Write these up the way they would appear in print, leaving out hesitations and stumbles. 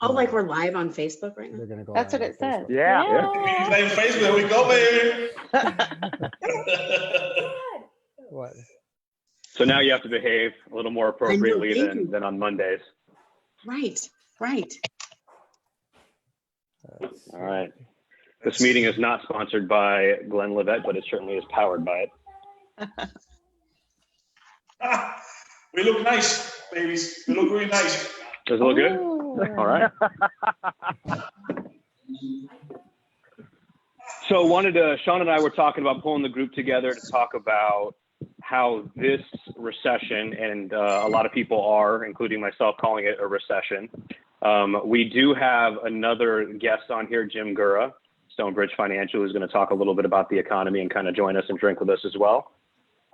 Oh, like we're live on Facebook right now? They're gonna go. That's live what on it says. Facebook. Yeah. Playing Facebook, here we go, baby. What? So now you have to behave a little more appropriately thank you. than on Mondays. Right, right. All right. This meeting is not sponsored by Glenlivet, but it certainly is powered by it. We look nice, babies. We look really nice. Does it look good? All right. So Sean and I were talking about pulling the group together to talk about how this recession, and a lot of people are, including myself, calling it a recession. We do have another guest on here, Jim Gura, Stonebridge Financial, who's going to talk a little bit about the economy and kind of join us and drink with us as well.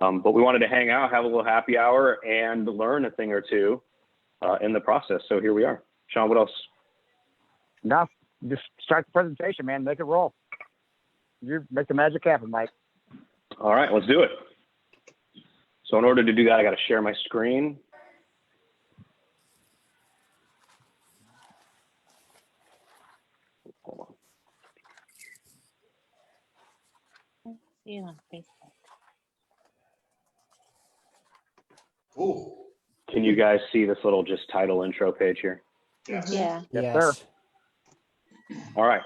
But we wanted to hang out, have a little happy hour, and learn a thing or two in the process. So here we are. Sean, what else? No, just start the presentation, man. Make it roll. You make the magic happen, Mike. All right, let's do it. So in order to do that, I got to share my screen. Hold on. See you on Facebook. Ooh. Can you guys see this little just title intro page here? Yes. Yeah. Yes, sir. All right.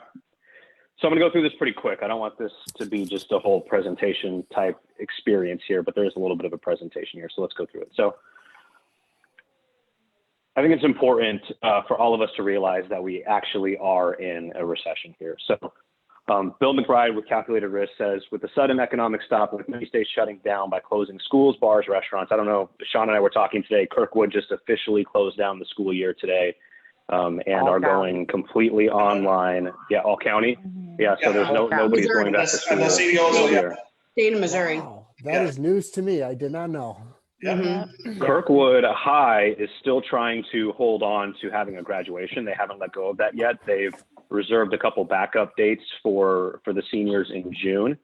So I'm going to go through this pretty quick. I don't want this to be just a whole presentation type experience here, but there is a little bit of a presentation here. So let's go through it. So I think it's important for all of us to realize that we actually are in a recession here. So Bill McBride with Calculated Risk says, with the sudden economic stop, with many states shutting down by closing schools, bars, restaurants. I don't know, Sean and I were talking today, Kirkwood just officially closed down the school year today and All are county. going completely online. Yeah, all county. Yeah, so Yeah, there's all county. nobody's going back to And school the city also, this yeah. year. State of Missouri. Wow, that is news to me. I did not know. Yeah. Mhm. Kirkwood High is still trying to hold on to having a graduation. They haven't let go of that yet. They've reserved a couple backup dates for the seniors in June.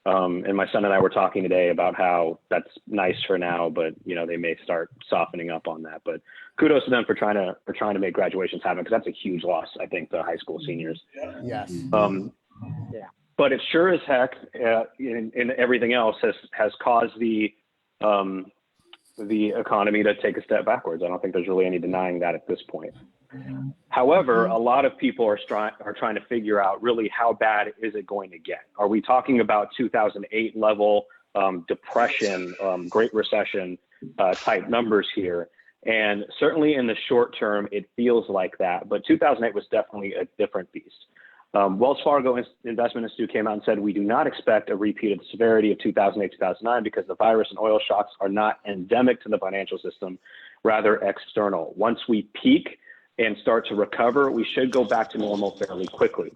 And my son and I were talking today about how that's nice for now, but they may start softening up on that. But kudos to them for trying to make graduations happen, because that's a huge loss, I think, to high school seniors. Yes. Yeah. But it sure as heck, in everything else, has caused the economy to take a step backwards. I don't think there's really any denying that at this point. However, a lot of people are trying to figure out really how bad is it going to get. Are we talking about 2008 level depression, Great Recession type numbers here? And certainly in the short term, it feels like that. But 2008 was definitely a different beast. Wells Fargo Investment Institute came out and said, we do not expect a repeat of the severity of 2008, 2009, because the virus and oil shocks are not endemic to the financial system, rather external. Once we peak and start to recover, we should go back to normal fairly quickly.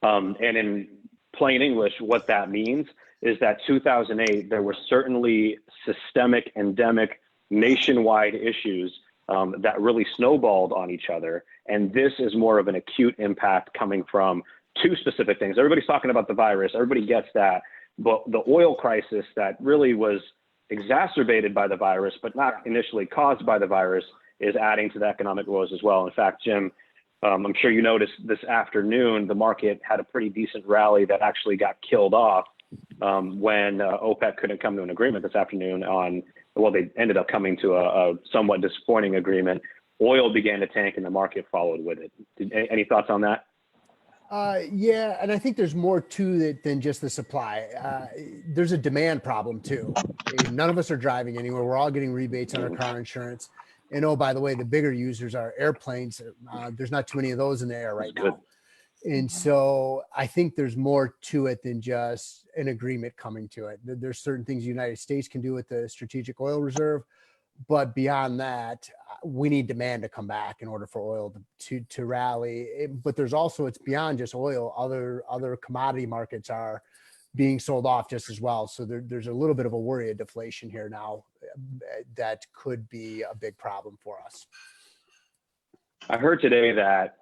And in plain English, what that means is that 2008, there were certainly systemic, endemic, nationwide issues that really snowballed on each other. And this is more of an acute impact coming from two specific things. Everybody's talking about the virus. Everybody gets that. But the oil crisis that really was exacerbated by the virus, but not initially caused by the virus, is adding to the economic woes as well. In fact, Jim, I'm sure you noticed this afternoon, the market had a pretty decent rally that actually got killed off when OPEC couldn't come to an agreement this afternoon they ended up coming to a somewhat disappointing agreement. Oil began to tank and the market followed with it. Any thoughts on that? Yeah, and I think there's more to it than just the supply. There's a demand problem too. None of us are driving anywhere. We're all getting rebates on our car insurance. And oh, by the way, the bigger users are airplanes. There's not too many of those in the air right now. And so I think there's more to it than just an agreement coming to it. There's certain things the United States can do with the Strategic Oil Reserve. But beyond that, we need demand to come back in order for oil to rally. But there's also, it's beyond just oil. Other commodity markets are being sold off just as well. So there's a little bit of a worry of deflation here now that could be a big problem for us. I heard today that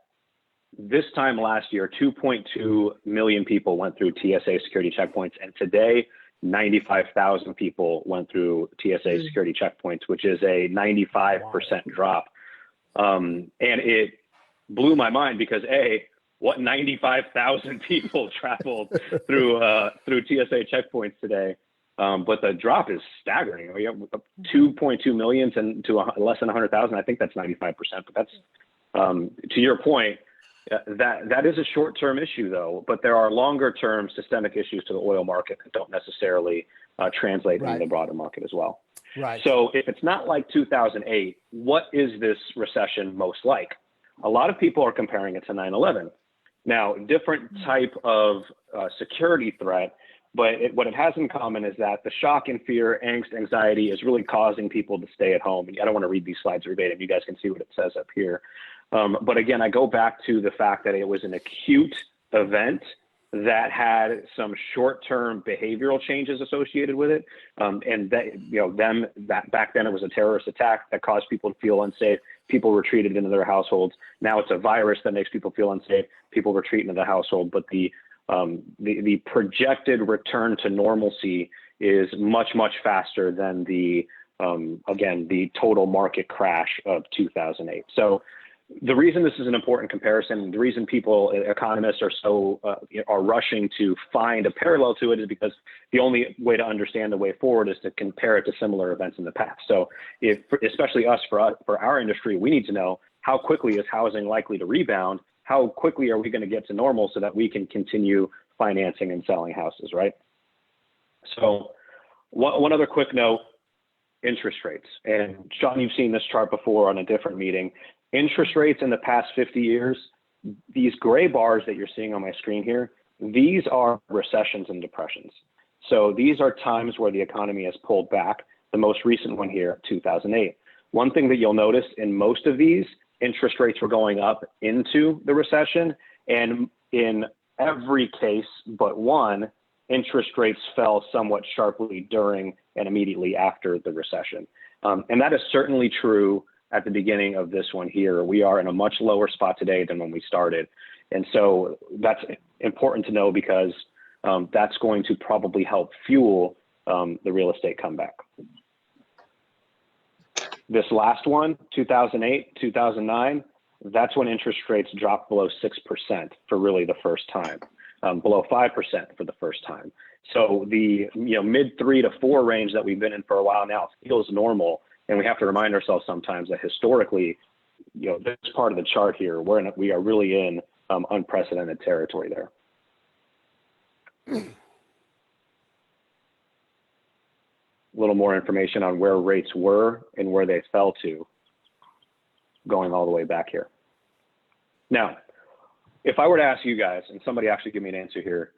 this time last year, 2.2 million people went through TSA security checkpoints, and today 95,000 people went through TSA security checkpoints, which is a 95% drop. And blew my mind because what 95,000 people traveled through TSA checkpoints today. But the drop is staggering. We have 2.2 million to less than 100,000. I think that's 95%. But that's to your point. That is a short-term issue, though. But there are longer-term systemic issues to the oil market that don't necessarily translate into the broader market as well. Right. So if it's not like 2008, what is this recession most like? A lot of people are comparing it to 9/11. Now, different type of security threat, but what it has in common is that the shock and fear, angst, anxiety is really causing people to stay at home. And I don't want to read these slides verbatim. You guys can see what it says up here. But again, I go back to the fact that it was an acute event that had some short-term behavioral changes associated with it. And that back then it was a terrorist attack that caused people to feel unsafe. People retreated into their households. Now it's a virus that makes people feel unsafe. People retreat into the household. But the projected return to normalcy is much, much faster than the total market crash of 2008. So the reason this is an important comparison, the reason economists are rushing to find a parallel to it is because the only way to understand the way forward is to compare it to similar events in the past. So especially for our industry, we need to know how quickly is housing likely to rebound? How quickly are we going to get to normal so that we can continue financing and selling houses, right? So one other quick note, interest rates. And Sean, you've seen this chart before on a different meeting. Interest rates in the past 50 years, these gray bars that you're seeing on my screen here, these are recessions and depressions. So these are times where the economy has pulled back. The most recent one here, 2008. One thing that you'll notice in most of these, interest rates were going up into the recession. And in every case but one, interest rates fell somewhat sharply during and immediately after the recession. And that is certainly true at the beginning of this one here. We are in a much lower spot today than when we started. And so that's important to know because that's going to probably help fuel the real estate comeback. This last one, 2008, 2009, that's when interest rates dropped below 6% for really the first time, below 5% for the first time. So the mid 3 to 4 range that we've been in for a while now feels normal. And we have to remind ourselves sometimes that historically, this part of the chart here, we are really in unprecedented territory there. A little more information on where rates were and where they fell to, going all the way back here. Now, if I were to ask you guys, and somebody actually give me an answer here,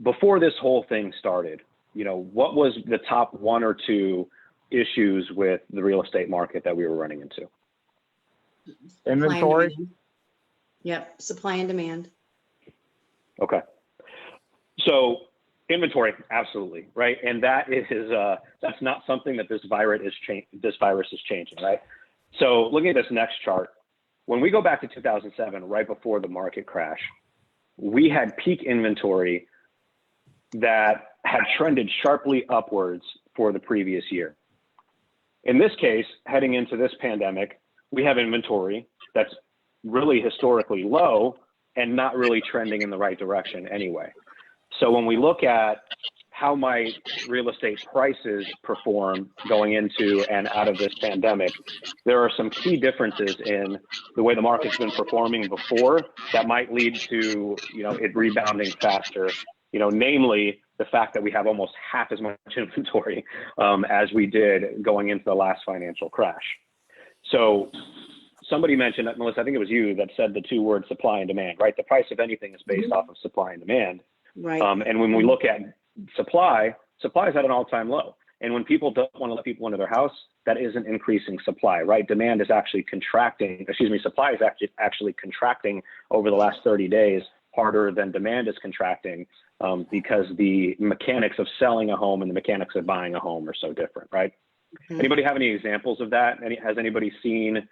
before this whole thing started, what was the top 1 or 2 issues with the real estate market that we were running into? Inventory. Yep, supply and demand. Okay. So inventory, absolutely, right? And that is that's not something that this virus is changing, right? So looking at this next chart, when we go back to 2007, right before the market crash, we had peak inventory that had trended sharply upwards for the previous year. In this case, heading into this pandemic, we have inventory that's really historically low and not really trending in the right direction anyway. So when we look at how might real estate prices perform going into and out of this pandemic, there are some key differences in the way the market's been performing before that might lead to it rebounding faster. Namely the fact that we have almost half as much inventory as we did going into the last financial crash. So somebody mentioned, Melissa, I think it was you that said the 2 words supply and demand, right? The price of anything is based off of supply and demand. Right. And when we look at supply is at an all-time low. And when people don't want to let people into their house, that isn't increasing supply, right? Demand is actually contracting, supply is actually contracting over the last 30 days harder than demand is contracting because the mechanics of selling a home and the mechanics of buying a home are so different, right? Mm-hmm. Anybody have any examples of that? Has anybody seen,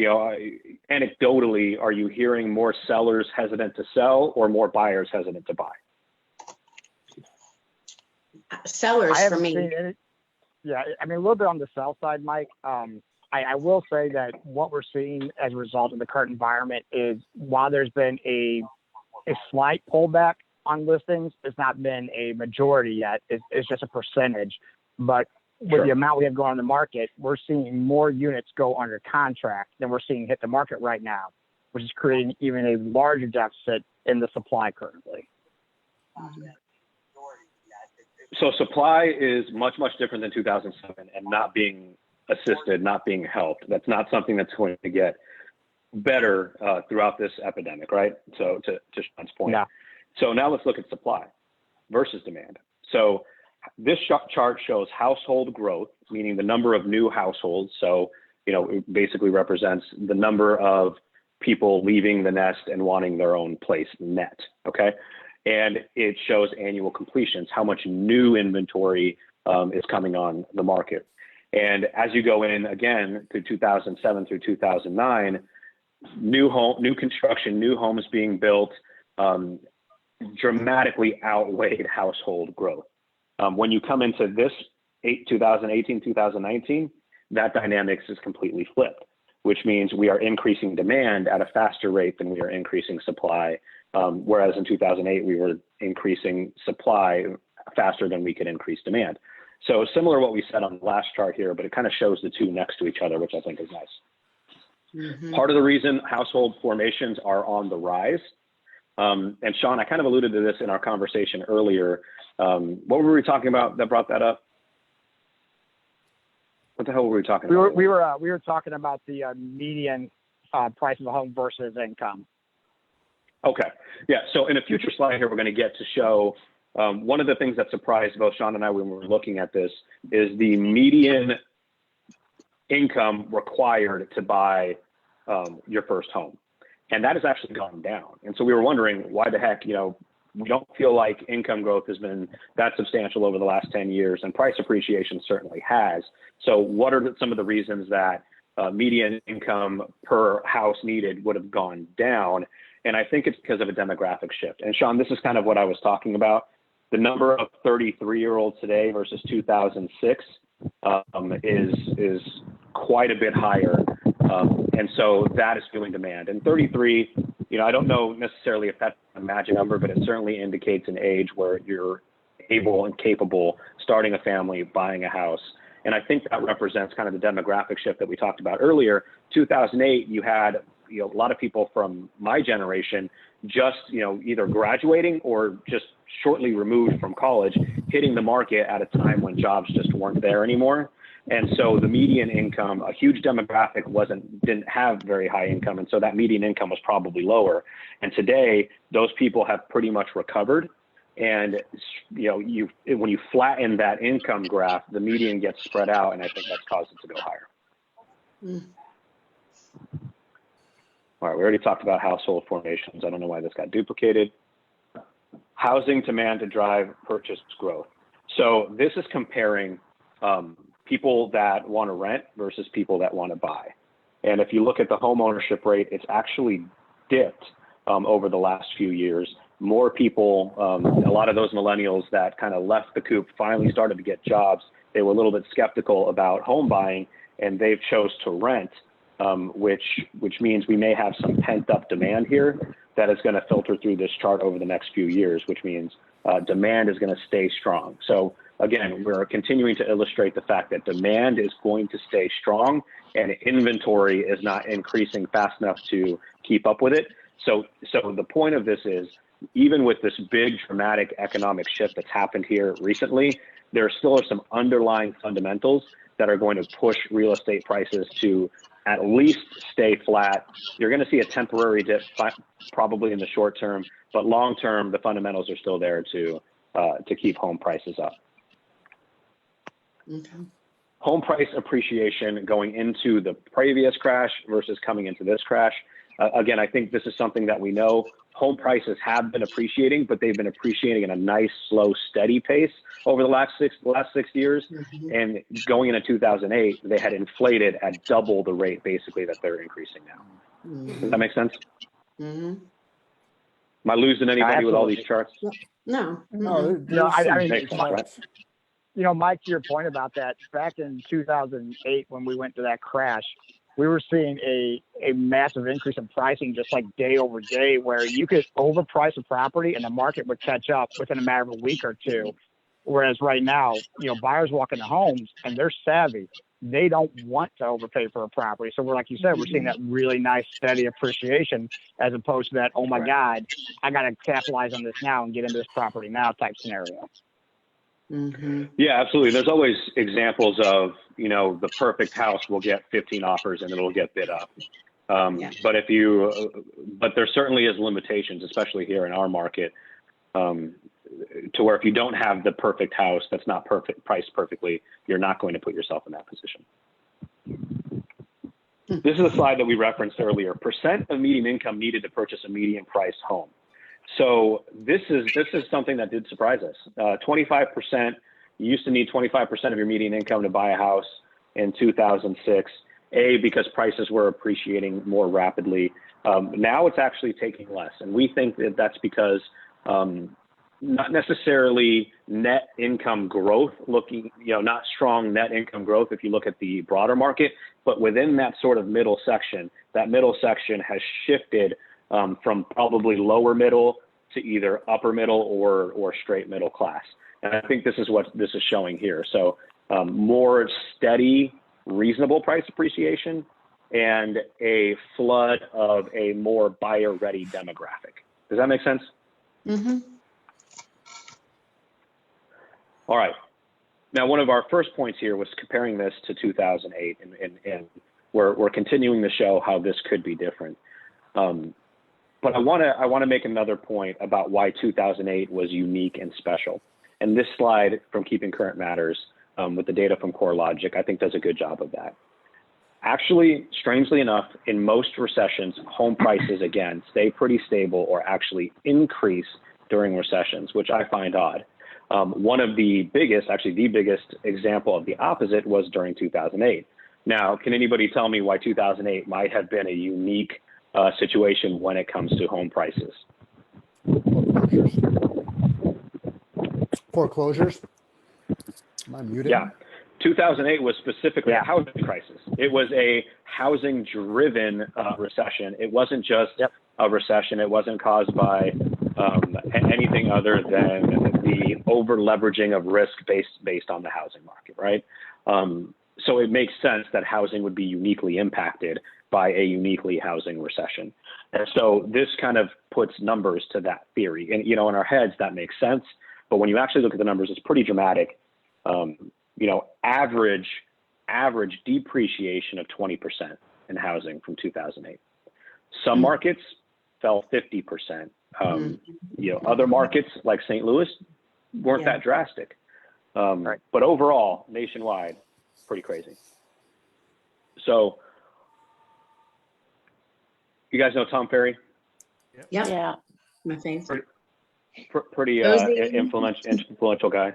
anecdotally, are you hearing more sellers hesitant to sell or more buyers hesitant to buy? Sellers for me. Yeah, a little bit on the sell side, Mike. I I will say that what we're seeing as a result of the current environment is while there's been a slight pullback on listings, it's not been a majority yet. It's just a percentage. But with the amount we have going on the market, we're seeing more units go under contract than we're seeing hit the market right now, which is creating even a larger deficit in the supply currently. So supply is much, much different than 2007 and not being assisted, not being helped. That's not something that's going to get better throughout this epidemic, right? So to Sean's point. Yeah. So now let's look at supply versus demand. So this chart shows household growth, meaning the number of new households. So, it basically represents the number of people leaving the nest and wanting their own place, net, okay? And it shows annual completions, how much new inventory is coming on the market. And as you go in again to 2007 through 2009, new construction, new homes being built dramatically outweighed household growth. When you come into this 2018, 2019, that dynamics is completely flipped, which means we are increasing demand at a faster rate than we are increasing supply. Whereas in 2008, we were increasing supply faster than we could increase demand. So similar to what we said on the last chart here, but it kind of shows the two next to each other, which I think is nice. Part of the reason household formations are on the rise, and Sean, I kind of alluded to this in our conversation earlier. What were we talking about that brought that up? What the hell were we talking about? We were talking about the median price of a home versus income. Okay. Yeah. So in a future slide here, we're going to get to show one of the things that surprised both Sean and I when we were looking at this is the median income required to buy your first home. And that has actually gone down. And so we were wondering why the heck, we don't feel like income growth has been that substantial over the last 10 years, and price appreciation certainly has. So what are some of the reasons that median income per house needed would have gone down? And I think it's because of a demographic shift. And Sean, this is kind of what I was talking about. The number of 33-year-olds today versus 2006 is quite a bit higher. And so that is fueling demand. And 33, I don't know necessarily if that's a magic number, but it certainly indicates an age where you're able and capable starting a family, buying a house. And I think that represents kind of the demographic shift that we talked about earlier. 2008, you had a lot of people from my generation just either graduating or just shortly removed from college, hitting the market at a time when jobs just weren't there anymore. And so the median income, a huge demographic didn't have very high income. And so that median income was probably lower. And today those people have pretty much recovered. And, when you flatten that income graph, the median gets spread out. And I think that's caused it to go higher. All right. We already talked about household formations. I don't know why this got duplicated. Housing demand to drive purchase growth. So this is comparing, people that want to rent versus people that want to buy. And if you look at the home ownership rate, it's actually dipped over the last few years. More people, a lot of those millennials that kind of left the coop finally started to get jobs. They were a little bit skeptical about home buying, and they've chose to rent, which means we may have some pent up demand here that is going to filter through this chart over the next few years, which means demand is going to stay strong. So again, we're continuing to illustrate the fact that demand is going to stay strong and inventory is not increasing fast enough to keep up with it. So the point of this is, even with this big dramatic economic shift that's happened here recently, there still are some underlying fundamentals that are going to push real estate prices to at least stay flat. You're going to see a temporary dip probably in the short term, but long term, the fundamentals are still there to keep home prices up. Okay. Home price appreciation going into the previous crash versus coming into this crash. Again, I think this is something that we know. Home prices have been appreciating, but they've been appreciating at a nice, slow, steady pace over the last 6 years. And going into 2008, they had inflated at double the rate, basically, that they're increasing now. Does that make sense? Am I losing anybody with all these charts? No. No, No, I mean, Makes sense, right? Mike, to your point about that, back in 2008, when we went to that crash, we were seeing a massive increase in pricing, just like day over day, where you could overprice a property and the market would catch up within a matter of a week or two. Whereas right now, buyers walk into homes and they're savvy. They don't want to overpay for a property. So like you said, we're seeing that really nice, steady appreciation as opposed to that, oh my God, I got to capitalize on this now and get into this property now type scenario. Yeah, absolutely. There's always examples of, the perfect house will get 15 offers and it'll get bid up. But there certainly is limitations, especially here in our market, to where if you don't have the perfect house that's not priced perfectly, you're not going to put yourself in that position. This is a slide that we referenced earlier. Percent of median income needed to purchase a median priced home. So this is something that did surprise us. 25%, you used to need 25% of your median income to buy a house in 2006, because prices were appreciating more rapidly. Now it's actually taking less. And we think that that's because not necessarily net income growth, not strong net income growth if you look at the broader market, but within that sort of middle section, has shifted from probably lower middle to either upper middle or straight middle class. And I think this is what this is showing here. So more steady, reasonable price appreciation and a flood of a more buyer-ready demographic. Does that make sense? Mm-hmm. All right. Now, one of our first points here was comparing this to 2008, and we're continuing to show how this could be different. But I want to make another point about why 2008 was unique and special. And this slide from Keeping Current Matters with the data from CoreLogic, I think does a good job of that. Actually, strangely enough, in most recessions, home prices, again, stay pretty stable or actually increase during recessions, which I find odd. One of the biggest, actually the biggest example of the opposite was during 2008. Now, can anybody tell me why 2008 might have been a unique situation when it comes to home prices? Foreclosures. Am I muted? Yeah. 2008 was specifically a housing crisis. It was a housing-driven recession. It wasn't just a recession. It wasn't caused by anything other than the over-leveraging of risk based on the housing market, right? So it makes sense that housing would be uniquely impacted by a uniquely housing recession. And so this kind of puts numbers to that theory. And, in our heads, that makes sense. But when you actually look at the numbers, it's pretty dramatic. Average depreciation of 20% in housing from 2008. Some markets fell 50%. Other markets like St. Louis weren't that drastic. Right. But overall, nationwide, pretty crazy. So you guys know Tom Ferry? Yep. Yeah. My favorite. Pretty Cozy. influential guy.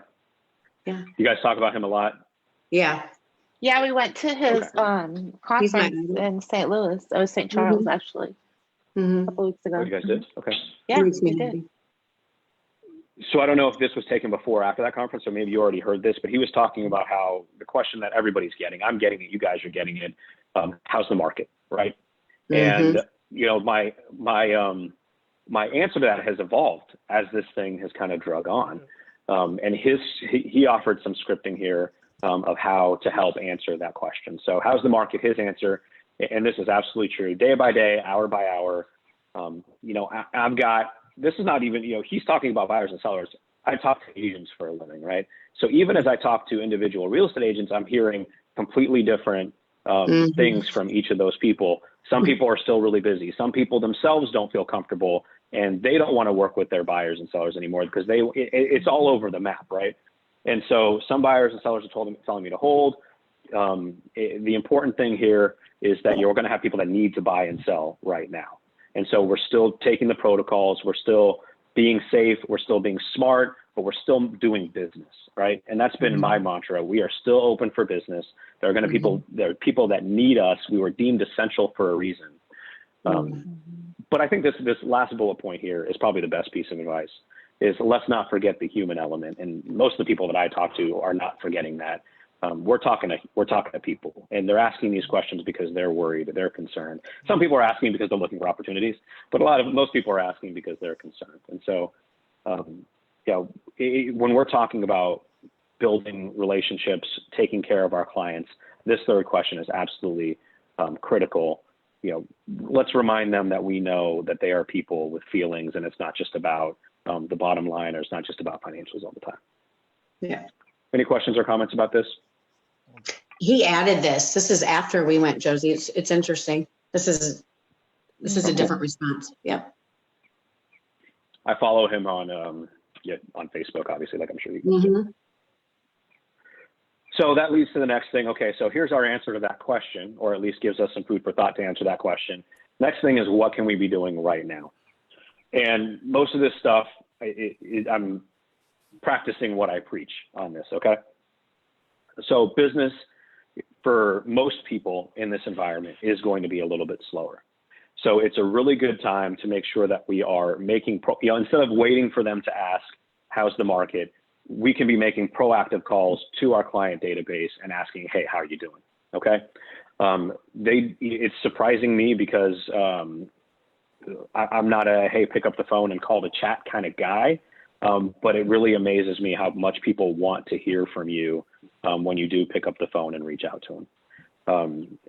Yeah. You guys talk about him a lot? Yeah. Yeah, we went to his conference idol. in St. Louis. It was St. Charles, actually, a Mm-hmm. couple weeks ago. Oh, you guys did? Okay. Yeah, we did. So I don't know if this was taken before or after that conference, or maybe you already heard this, but he was talking about how the question that everybody's getting, I'm getting it, you guys are getting it, how's the market, right? Mm-hmm. And my answer to that has evolved as this thing has kind of drug on. And he offered some scripting here of how to help answer that question. So how's the market? His answer, and this is absolutely true, day by day, hour by hour. I've got, this is not even, he's talking about buyers and sellers. I talk to agents for a living, right? So even as I talk to individual real estate agents, I'm hearing completely different things from each of those people. Some people are still really busy. Some people themselves don't feel comfortable and they don't want to work with their buyers and sellers anymore because it's all over the map, right? And so some buyers and sellers are telling me to hold. The important thing here is that you're going to have people that need to buy and sell right now. And so we're still taking the protocols. We're still being safe. We're still being smart, but we're still doing business, right? And that's been my mantra. We are still open for business. There are going to there are people that need us. We were deemed essential for a reason. But I think this last bullet point here is probably the best piece of advice. is let's not forget the human element. And most of the people that I talk to are not forgetting that. We're talking to people, and they're asking these questions because they're worried, they're concerned. Some people are asking because they're looking for opportunities, but most people are asking because they're concerned. And so, when we're talking about building relationships, taking care of our clients, this third question is absolutely critical. Let's remind them that we know that they are people with feelings, and it's not just about the bottom line, or it's not just about financials all the time. Yeah. Any questions or comments about this? He added this. This is after we went, Josie. It's interesting. This is a different response. Yeah. I follow him on Facebook, obviously, like I'm sure you guys do. So that leads to the next thing. Okay, so here's our answer to that question, or at least gives us some food for thought to answer that question. Next thing is, what can we be doing right now? And most of this stuff, I'm practicing what I preach on this, okay? So business for most people in this environment is going to be a little bit slower. So it's a really good time to make sure that we are making, instead of waiting for them to ask, how's the market, we can be making proactive calls to our client database and asking, hey, how are you doing? Okay. It's surprising me because I'm not a, hey, pick up the phone and call the chat kind of guy. But it really amazes me how much people want to hear from you when you do pick up the phone and reach out to them.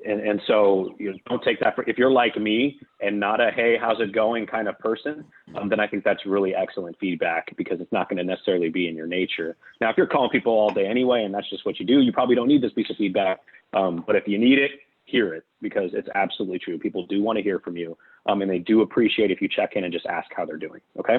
And so don't take that if you're like me and not a, hey, how's it going kind of person, then I think that's really excellent feedback, because it's not going to necessarily be in your nature. Now, if you're calling people all day anyway, and that's just what you do, you probably don't need this piece of feedback. But if you need it, hear it, because it's absolutely true. People do want to hear from you, and they do appreciate if you check in and just ask how they're doing. Okay.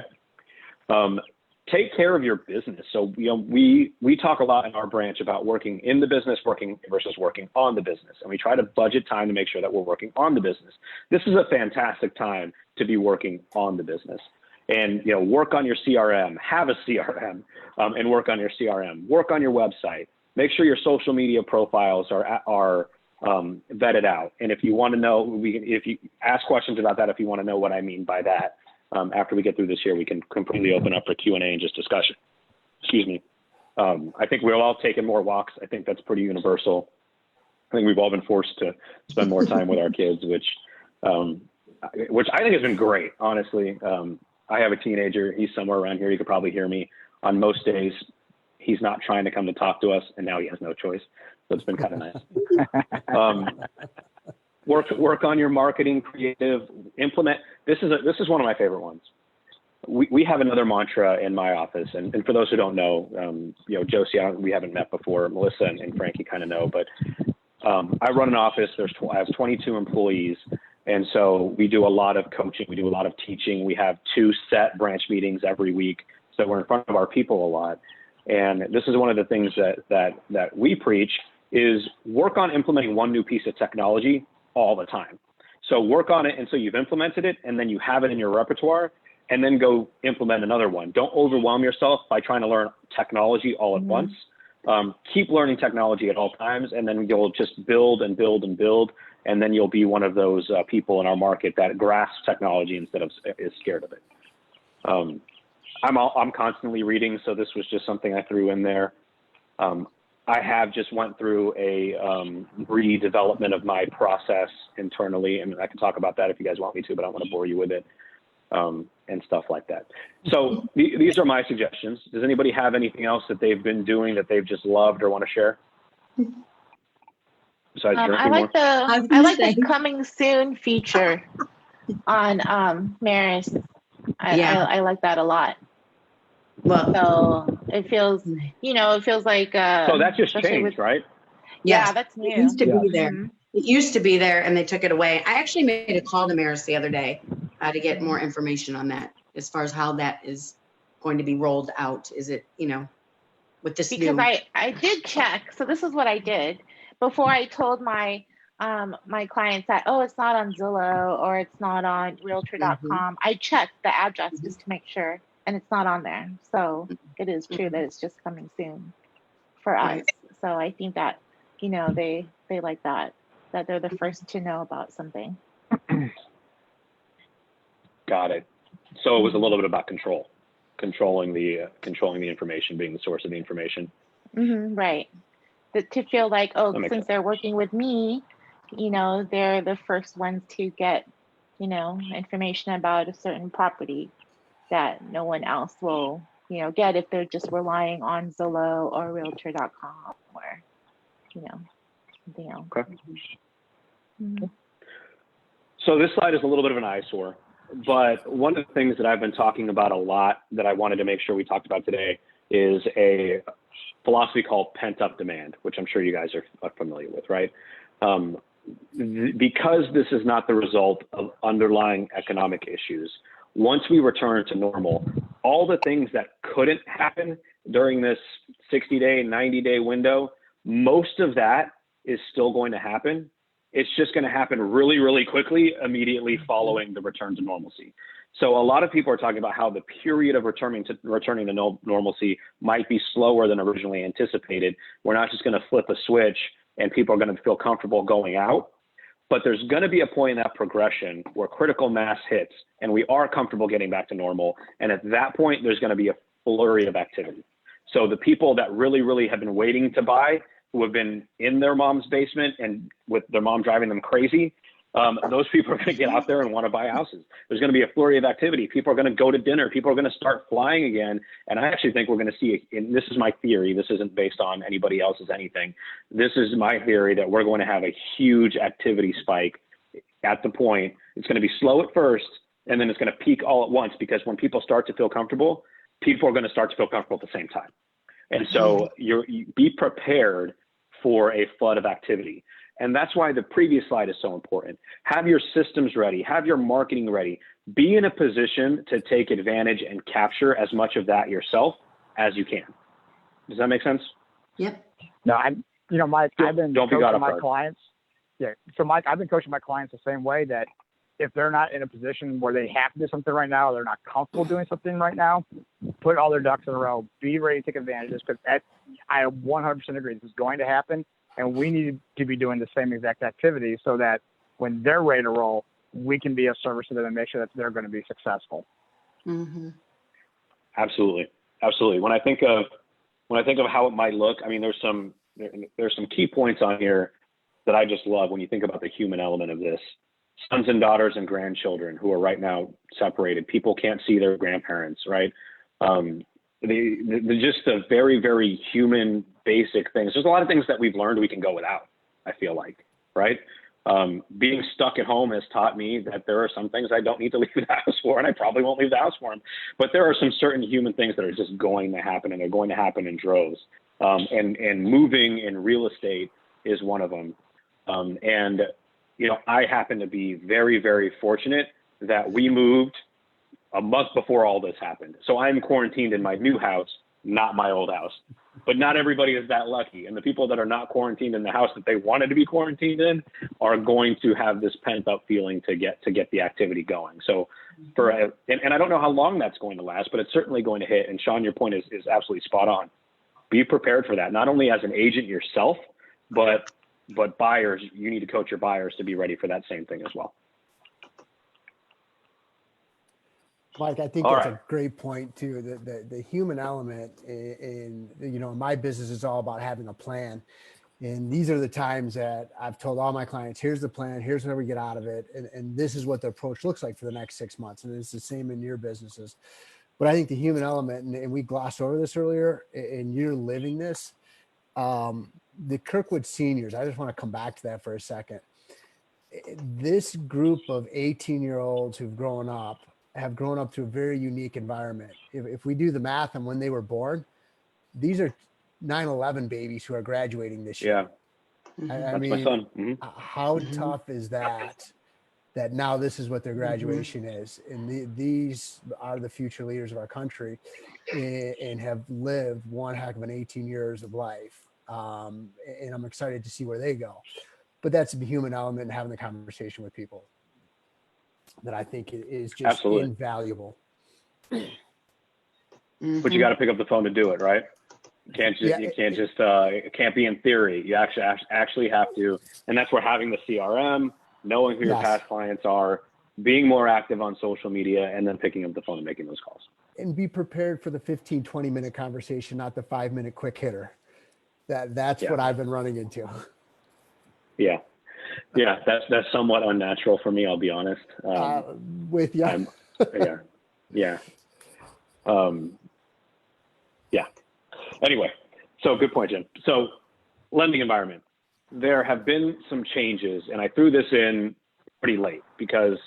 Take care of your business. So, we talk a lot in our branch about working in the business, working versus working on the business. And we try to budget time to make sure that we're working on the business. This is a fantastic time to be working on the business. And, work on your CRM, have a CRM, and work on your CRM, work on your website, make sure your social media profiles are vetted out. And if you want to know, if you ask questions about that, if you want to know what I mean by that, after we get through this here, we can completely open up for Q&A and just discussion. Excuse me. I think we've all taken more walks. I think that's pretty universal. I think we've all been forced to spend more time with our kids, which I think has been great, honestly. I have a teenager. He's somewhere around here. You could probably hear me. On most days, he's not trying to come to talk to us, and now he has no choice. So it's been kind of nice. Work on your marketing, creative, implement. This is one of my favorite ones. We have another mantra in my office, and for those who don't know, Josie, we haven't met before. Melissa and Frankie kind of know, but I run an office. I have 22 employees, and so we do a lot of coaching. We do a lot of teaching. We have 2 set branch meetings every week, so we're in front of our people a lot. And this is one of the things that we preach is work on implementing one new piece of technology all the time. So work on it until you've implemented it, and then you have it in your repertoire, and then go implement another one. Don't overwhelm yourself by trying to learn technology all at once. Keep learning technology at all times, and then you'll just build and build and build, and then you'll be one of those people in our market that grasps technology instead of is scared of it. I'm constantly reading, so this was just something I threw in there. I have just went through a redevelopment of my process internally, and I can talk about that if you guys want me to, but I don't want to bore you with it, and stuff like that. So these are my suggestions. Does anybody have anything else that they've been doing that they've just loved or want to share? Besides I like the coming soon feature on Maris. I like that a lot. Well, So it feels like. So that just changed, right? Yeah, yes, that's new. it used to be there. Mhm. It used to be there, and they took it away. I actually made a call to Maris the other day to get more information on that, as far as how that is going to be rolled out. Is it, with this Because new? I did check. So this is what I did before I told my my clients that, oh, it's not on Zillow or it's not on Realtor.com. I checked the address just to make sure, and it's not on there. So it is true that it's just coming soon for us. Right. So I think that they like that they're the first to know about something. Got it. So it was a little bit about control. controlling the information, being the source of the information. Right. To feel like, oh, That makes since sense. they're working with me, they're the first ones to get, information about a certain property that no one else will, get if they're just relying on Zillow or Realtor.com or, something else. Okay. Mhm. So this slide is a little bit of an eyesore, but one of the things that I've been talking about a lot that I wanted to make sure we talked about today is a philosophy called pent-up demand, which I'm sure you guys are familiar with, right? Because this is not the result of underlying economic issues, once we return to normal, all the things that couldn't happen during this 60-day, 90-day window, most of that is still going to happen. It's just going to happen really, really quickly, immediately following the return to normalcy. So a lot of people are talking about how the period of returning to normalcy might be slower than originally anticipated. We're not just going to flip a switch and people are going to feel comfortable going out, but there's going to be a point in that progression where critical mass hits and we are comfortable getting back to normal. And at that point, there's going to be a flurry of activity. So the people that really, really have been waiting to buy, who have been in their mom's basement and with their mom driving them crazy, those people are going to get out there and want to buy houses. There's going to be a flurry of activity. People are going to go to dinner. People are going to start flying again. And I actually think we're going to see, and this is my theory, this isn't based on anybody else's anything. This is my theory that we're going to have a huge activity spike at the point. It's going to be slow at first, and then it's going to peak all at once, because when people start to feel comfortable, people are going to start to feel comfortable at the same time. And so you be prepared for a flood of activity. And that's why the previous slide is so important. Have your systems ready, have your marketing ready, be in a position to take advantage and capture as much of that yourself as you can. Does that make sense? Yep. No, Mike, I've been Don't be coaching my guard. clients. Yeah. So Mike, I've been coaching my clients the same way, that if they're not in a position where they have to do something right now, or they're not comfortable doing something right now, put all their ducks in a row, be ready to take advantage of this, because I 100% agree this is going to happen. And we need to be doing the same exact activity so that when they're ready to roll, we can be of service to them and make sure that they're going to be successful. Mm-hmm. Absolutely. Absolutely. When I think of how it might look, I mean, there's some key points on here that I just love when you think about the human element of this. Sons and daughters and grandchildren who are right now separated. People can't see their grandparents, right? Just the very, very human, basic things. There's a lot of things that we've learned we can go without, I feel like, right? Being stuck at home has taught me that there are some things I don't need to leave the house for, and I probably won't leave the house for them. But there are some certain human things that are just going to happen, and they're going to happen in droves. And moving in real estate is one of them. I happen to be very, very fortunate that we moved a month before all this happened. So I'm quarantined in my new house, not my old house. But not everybody is that lucky. And the people that are not quarantined in the house that they wanted to be quarantined in are going to have this pent up feeling to get the activity going. So and I don't know how long that's going to last, but it's certainly going to hit. And Sean, your point is absolutely spot on. Be prepared for that, not only as an agent yourself, but buyers. You need to coach your buyers to be ready for that same thing as well. Mike, I think that's a great point too. The human element in my business is all about having a plan. And these are the times that I've told all my clients, here's the plan, here's how we get out of it. And this is what the approach looks like for the next 6 months. And it's the same in your businesses. But I think the human element, and we glossed over this earlier, and you're living this, the Kirkwood seniors, I just want to come back to that for a second. This group of 18-year-olds who've have grown up to a very unique environment. If we do the math on when they were born, these are 9/11 babies who are graduating this year. Yeah, I that's mean, my son. Mm-hmm. How tough is that now this is what their graduation is. And these are the future leaders of our country and have lived one heck of an 18 years of life. And I'm excited to see where they go. But that's the human element and having the conversation with people that I think is just Absolutely invaluable. But you got to pick up the phone to do it, right? You can't just it can't be in theory. You actually have to, and that's where having the CRM, knowing who your past clients are, being more active on social media, and then picking up the phone and making those calls. And be prepared for the 15, 20-minute conversation, not the 5-minute quick hitter. That's Yeah. what I've been running into. Yeah. Yeah. That's somewhat unnatural for me. I'll be honest. With you. Yeah. Yeah. Yeah. Anyway, so good point, Jim. So lending environment, there have been some changes, and I threw this in pretty late because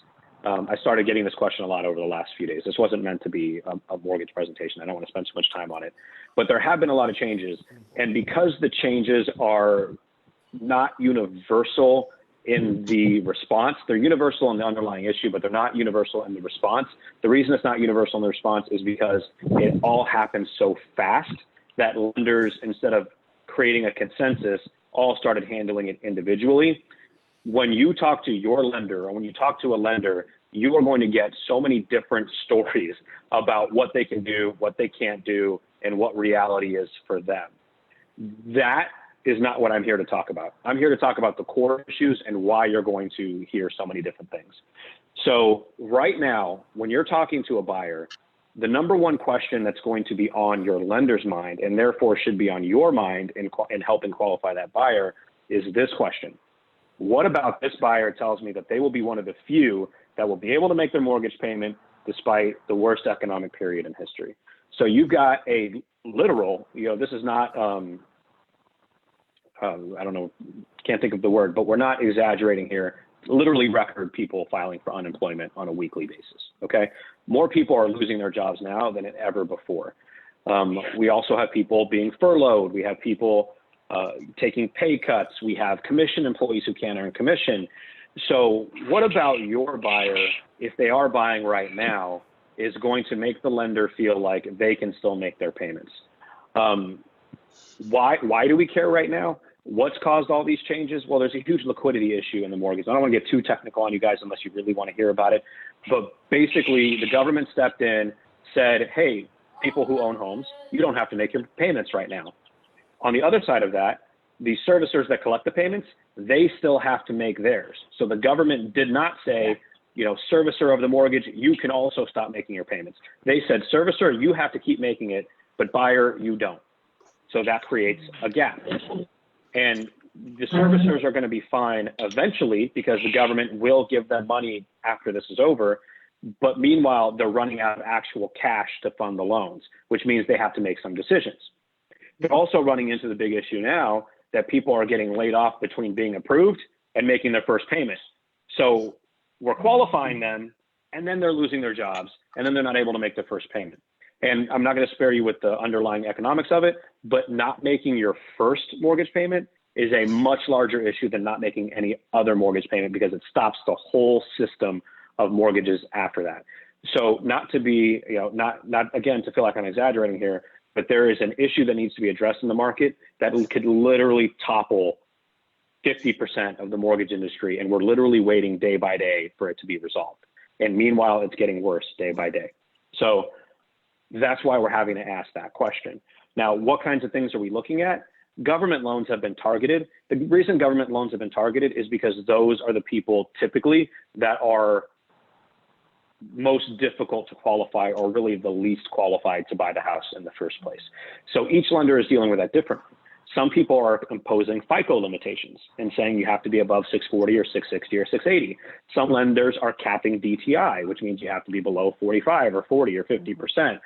I started getting this question a lot over the last few days. This wasn't meant to be a mortgage presentation. I don't want to spend too much time on it, but there have been a lot of changes. And because the changes are not universal in the response, they're universal in the underlying issue, but they're not universal in the response. The reason it's not universal in the response is because it all happens so fast that lenders, instead of creating a consensus, all started handling it individually. When you talk to your lender, or when you talk to a lender, you are going to get so many different stories about what they can do, what they can't do, and what reality is for them. That is not what I'm here to talk about. I'm here to talk about the core issues and why you're going to hear so many different things. So right now, when you're talking to a buyer, the number one question that's going to be on your lender's mind, and therefore should be on your mind in helping qualify that buyer, is this question. What about this buyer tells me that they will be one of the few that will be able to make their mortgage payment despite the worst economic period in history? So you've got a literal, this is not, I don't know, can't think of the word, but we're not exaggerating here. Literally record people filing for unemployment on a weekly basis, okay? More people are losing their jobs now than ever before. We also have people being furloughed. We have people taking pay cuts. We have commission employees who can't earn commission. So what about your buyer, if they are buying right now, is going to make the lender feel like they can still make their payments? Why do we care right now? What's caused all these changes? Well, there's a huge liquidity issue in the mortgage. I don't want to get too technical on you guys unless you really want to hear about it. But basically, the government stepped in, said, hey, people who own homes, you don't have to make your payments right now. On the other side of that, the servicers that collect the payments, they still have to make theirs. So the government did not say, servicer of the mortgage, you can also stop making your payments. They said, servicer, you have to keep making it, but buyer, you don't. So that creates a gap. And the servicers are going to be fine eventually because the government will give them money after this is over. But meanwhile, they're running out of actual cash to fund the loans, which means they have to make some decisions. They're also running into the big issue now that people are getting laid off between being approved and making their first payment. So we're qualifying them, and then they're losing their jobs, and then they're not able to make their first payment. And I'm not going to spare you with the underlying economics of it, but not making your first mortgage payment is a much larger issue than not making any other mortgage payment because it stops the whole system of mortgages after that. So not to be, not again, to feel like I'm exaggerating here, but there is an issue that needs to be addressed in the market that could literally topple 50% of the mortgage industry. And we're literally waiting day by day for it to be resolved. And meanwhile, it's getting worse day by day. So that's why we're having to ask that question. Now, what kinds of things are we looking at? Government loans have been targeted. The reason government loans have been targeted is because those are the people typically that are most difficult to qualify or really the least qualified to buy the house in the first place. So each lender is dealing with that differently. Some people are imposing FICO limitations and saying you have to be above 640 or 660 or 680. Some lenders are capping DTI, which means you have to be below 45 or 40 or 50%.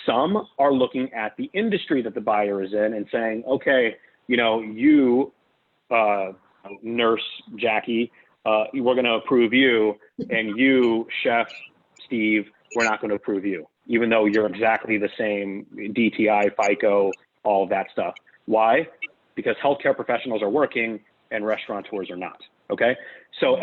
Some are looking at the industry that the buyer is in and saying, okay, you, nurse Jackie, we're going to approve you, and you, chef Steve, we're not going to approve you, even though you're exactly the same DTI, FICO, all of that stuff. Why? Because healthcare professionals are working and restaurateurs are not. Okay. So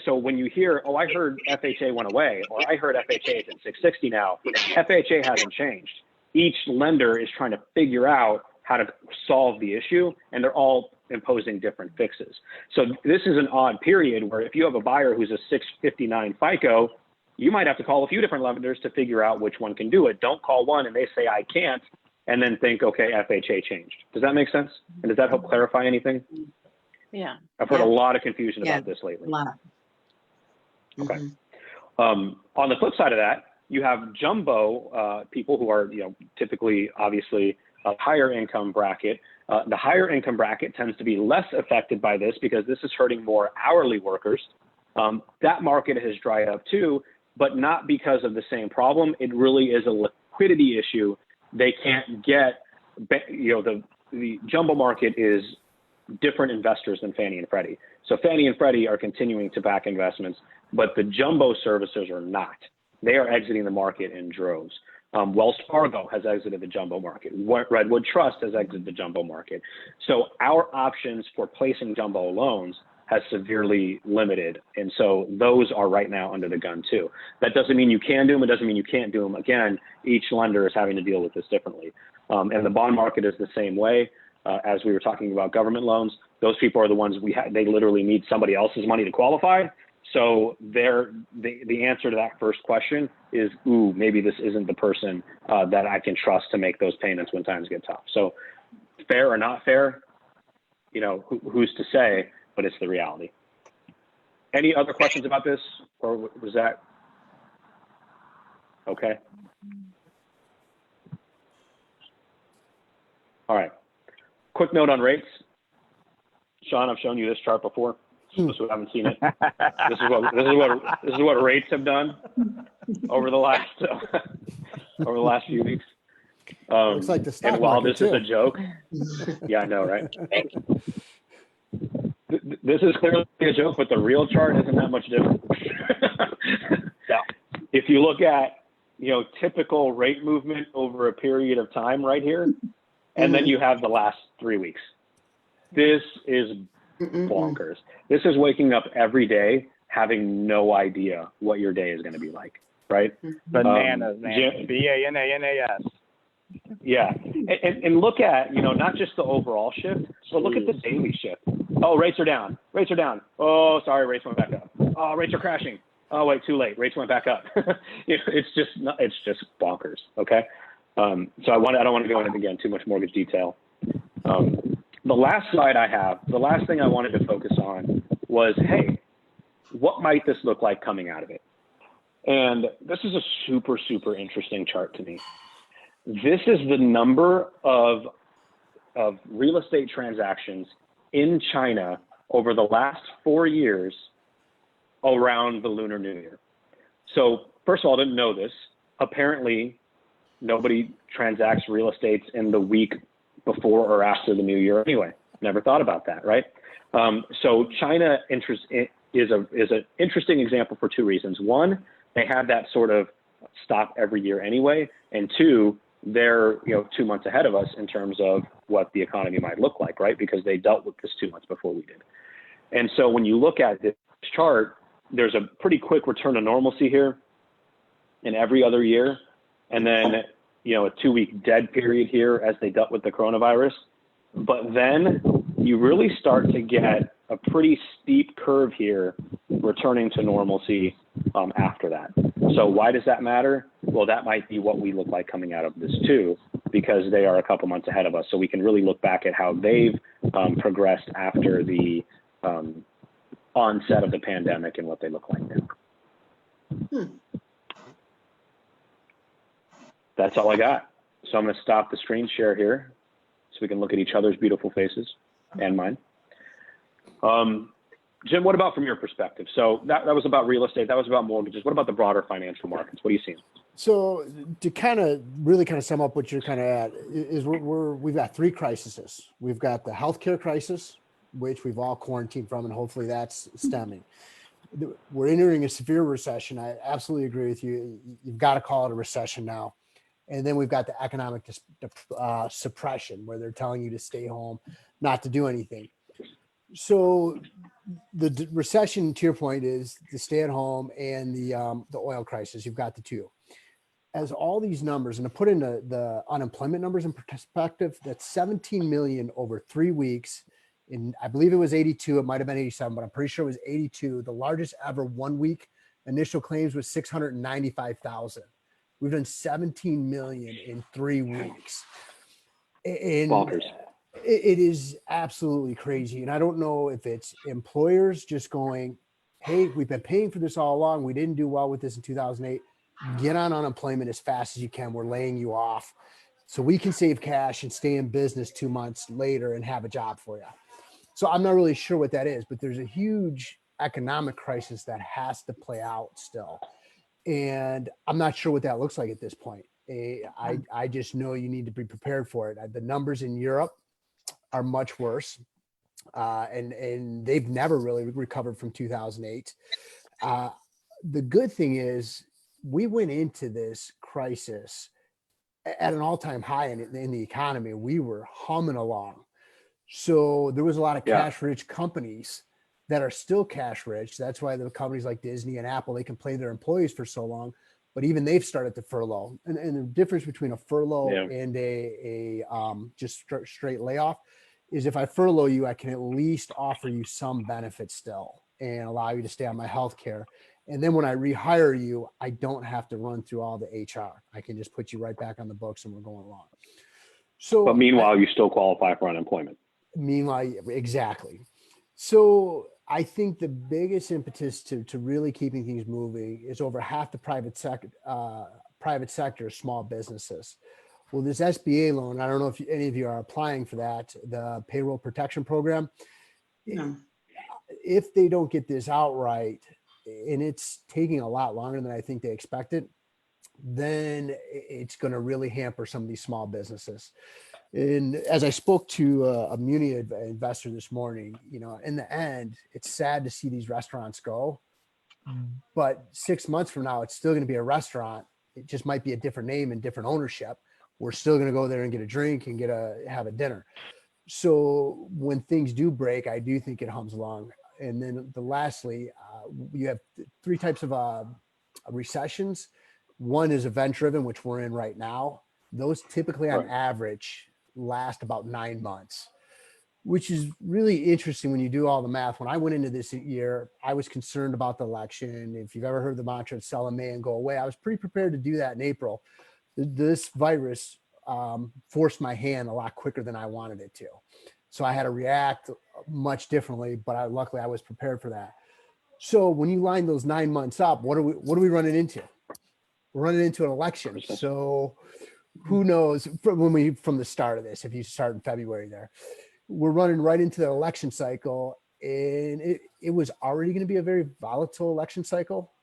so when you hear, oh, I heard FHA went away, or I heard FHA is at 660 now, FHA hasn't changed. Each lender is trying to figure out how to solve the issue, and they're all imposing different fixes. So this is an odd period where if you have a buyer who's a 659 FICO, you might have to call a few different lenders to figure out which one can do it. Don't call one and they say, I can't, and then think, okay, FHA changed. Does that make sense? And does that help clarify anything? Yeah. I've heard a lot of confusion about this lately. A lot. Okay. On the flip side of that, you have jumbo people who are, typically, obviously, a higher income bracket. The higher income bracket tends to be less affected by this because this is hurting more hourly workers. That market has dried up too, but not because of the same problem. It really is a liquidity issue. They can't get, the jumbo market is different investors than Fannie and Freddie. So Fannie and Freddie are continuing to back investments, but the jumbo servicers are not. They are exiting the market in droves. Wells Fargo has exited the jumbo market. Redwood Trust has exited the jumbo market. So our options for placing jumbo loans has severely limited. And so those are right now under the gun too. That doesn't mean you can do them. It doesn't mean you can't do them. Again, each lender is having to deal with this differently. And the bond market is the same way. As we were talking about government loans, those people are the ones they literally need somebody else's money to qualify. So the answer to that first question is, maybe this isn't the person that I can trust to make those payments when times get tough. So fair or not fair, who's to say, but it's the reality. Any other questions about this, or was that okay? All right. Quick note on rates. Sean, I've shown you this chart before. Those who haven't seen it, this is what rates have done over the last few weeks. Looks like the stock and while market this is too. a joke, yeah, I know, right? This is clearly a joke, but the real chart isn't that much different. If you look at typical rate movement over a period of time right here, and then you have the last 3 weeks, this is bonkers. This is waking up every day having no idea what your day is going to be like, right? Bananas, man. BANANAS. Yeah, and look at not just the overall shift, but look at the daily shift. Oh, rates are down. Rates are down. Oh, sorry, rates went back up. Oh, rates are crashing. Oh, wait, too late. Rates went back up. It's just bonkers. Okay, so I don't want to go into again too much mortgage detail. The last slide I have, the last thing I wanted to focus on was, hey, what might this look like coming out of it? And this is a super, super interesting chart to me. This is the number of real estate transactions in China over the last 4 years around the Lunar New Year. So first of all, I didn't know this. Apparently, nobody transacts real estate in the week before or after the New Year anyway. Never thought about that, right? So China is an interesting example for two reasons. One, they have that sort of stop every year anyway, and two, they're 2 months ahead of us in terms of what the economy might look like, right? Because they dealt with this 2 months before we did. And so when you look at this chart, there's a pretty quick return to normalcy here in every other year, and then a 2 week dead period here as they dealt with the coronavirus. But then you really start to get a pretty steep curve here returning to normalcy after that. So why does that matter? Well, that might be what we look like coming out of this too, because they are a couple months ahead of us. So we can really look back at how they've progressed after the onset of the pandemic and what they look like now. That's all I got. So I'm going to stop the screen share here so we can look at each other's beautiful faces and mine. Jim, what about from your perspective? So that was about real estate. That was about mortgages. What about the broader financial markets? What are you seeing? So to really sum up what you're at is we've got three crises. We've got the healthcare crisis, which we've all quarantined from, and hopefully that's stemming. We're entering a severe recession. I absolutely agree with you. You've got to call it a recession now. And then we've got the economic suppression, where they're telling you to stay home, not to do anything. So the recession, to your point, is the stay at home and the oil crisis. You've got the two. As all these numbers, and to put in the unemployment numbers in perspective, that's 17 million over 3 weeks. In, I believe it was 82, it might have been 87, but I'm pretty sure it was 82. The largest ever 1 week initial claims was 695,000. We've done 17 million in 3 weeks. And Bonkers. It is absolutely crazy. And I don't know if it's employers just going, hey, we've been paying for this all along. We didn't do well with this in 2008. get on unemployment as fast as you can. We're laying you off so we can save cash and stay in business 2 months later and have a job for you. So I'm not really sure what that is, but there's a huge economic crisis that has to play out still. And I'm not sure what that looks like at this point. I just know you need to be prepared for it. The numbers in Europe are much worse. And they've never really recovered from 2008. The good thing is we went into this crisis at an all-time high in the economy. We were humming along. So there was a lot of cash-rich companies that are still cash-rich. That's why the companies like Disney and Apple, they can pay their employees for so long, but even they've started to furlough. And the difference between a furlough and a just straight layoff is if I furlough you, I can at least offer you some benefits still and allow you to stay on my health care. And then when I rehire you, I don't have to run through all the HR. I can just put you right back on the books and we're going along. So, but meanwhile, you still qualify for unemployment. Meanwhile, exactly. So I think the biggest impetus to really keeping things moving is over half the private sector small businesses. Well, this SBA loan, I don't know if any of you are applying for that, the payroll protection program. No. If they don't get this outright, and it's taking a lot longer than I think they expected, then it's going to really hamper some of these small businesses. And as I spoke to a muni investor this morning, in the end, it's sad to see these restaurants go, but 6 months from now, it's still going to be a restaurant. It just might be a different name and different ownership. We're still going to go there and get a drink and have a dinner. So when things do break, I do think it hums along. And then lastly, you have 3 types of recessions. One is event-driven, which we're in right now. Those typically on average last about 9 months, which is really interesting when you do all the math. When I went into this year, I was concerned about the election. If you've ever heard the mantra, sell in May and go away, I was pretty prepared to do that in April. This virus forced my hand a lot quicker than I wanted it to. So I had to react much differently, but luckily I was prepared for that. So when you line those 9 months up, what are we running into? We're running into an election. So who knows from the start of this, if you start in February there, we're running right into the election cycle, and it was already going to be a very volatile election cycle.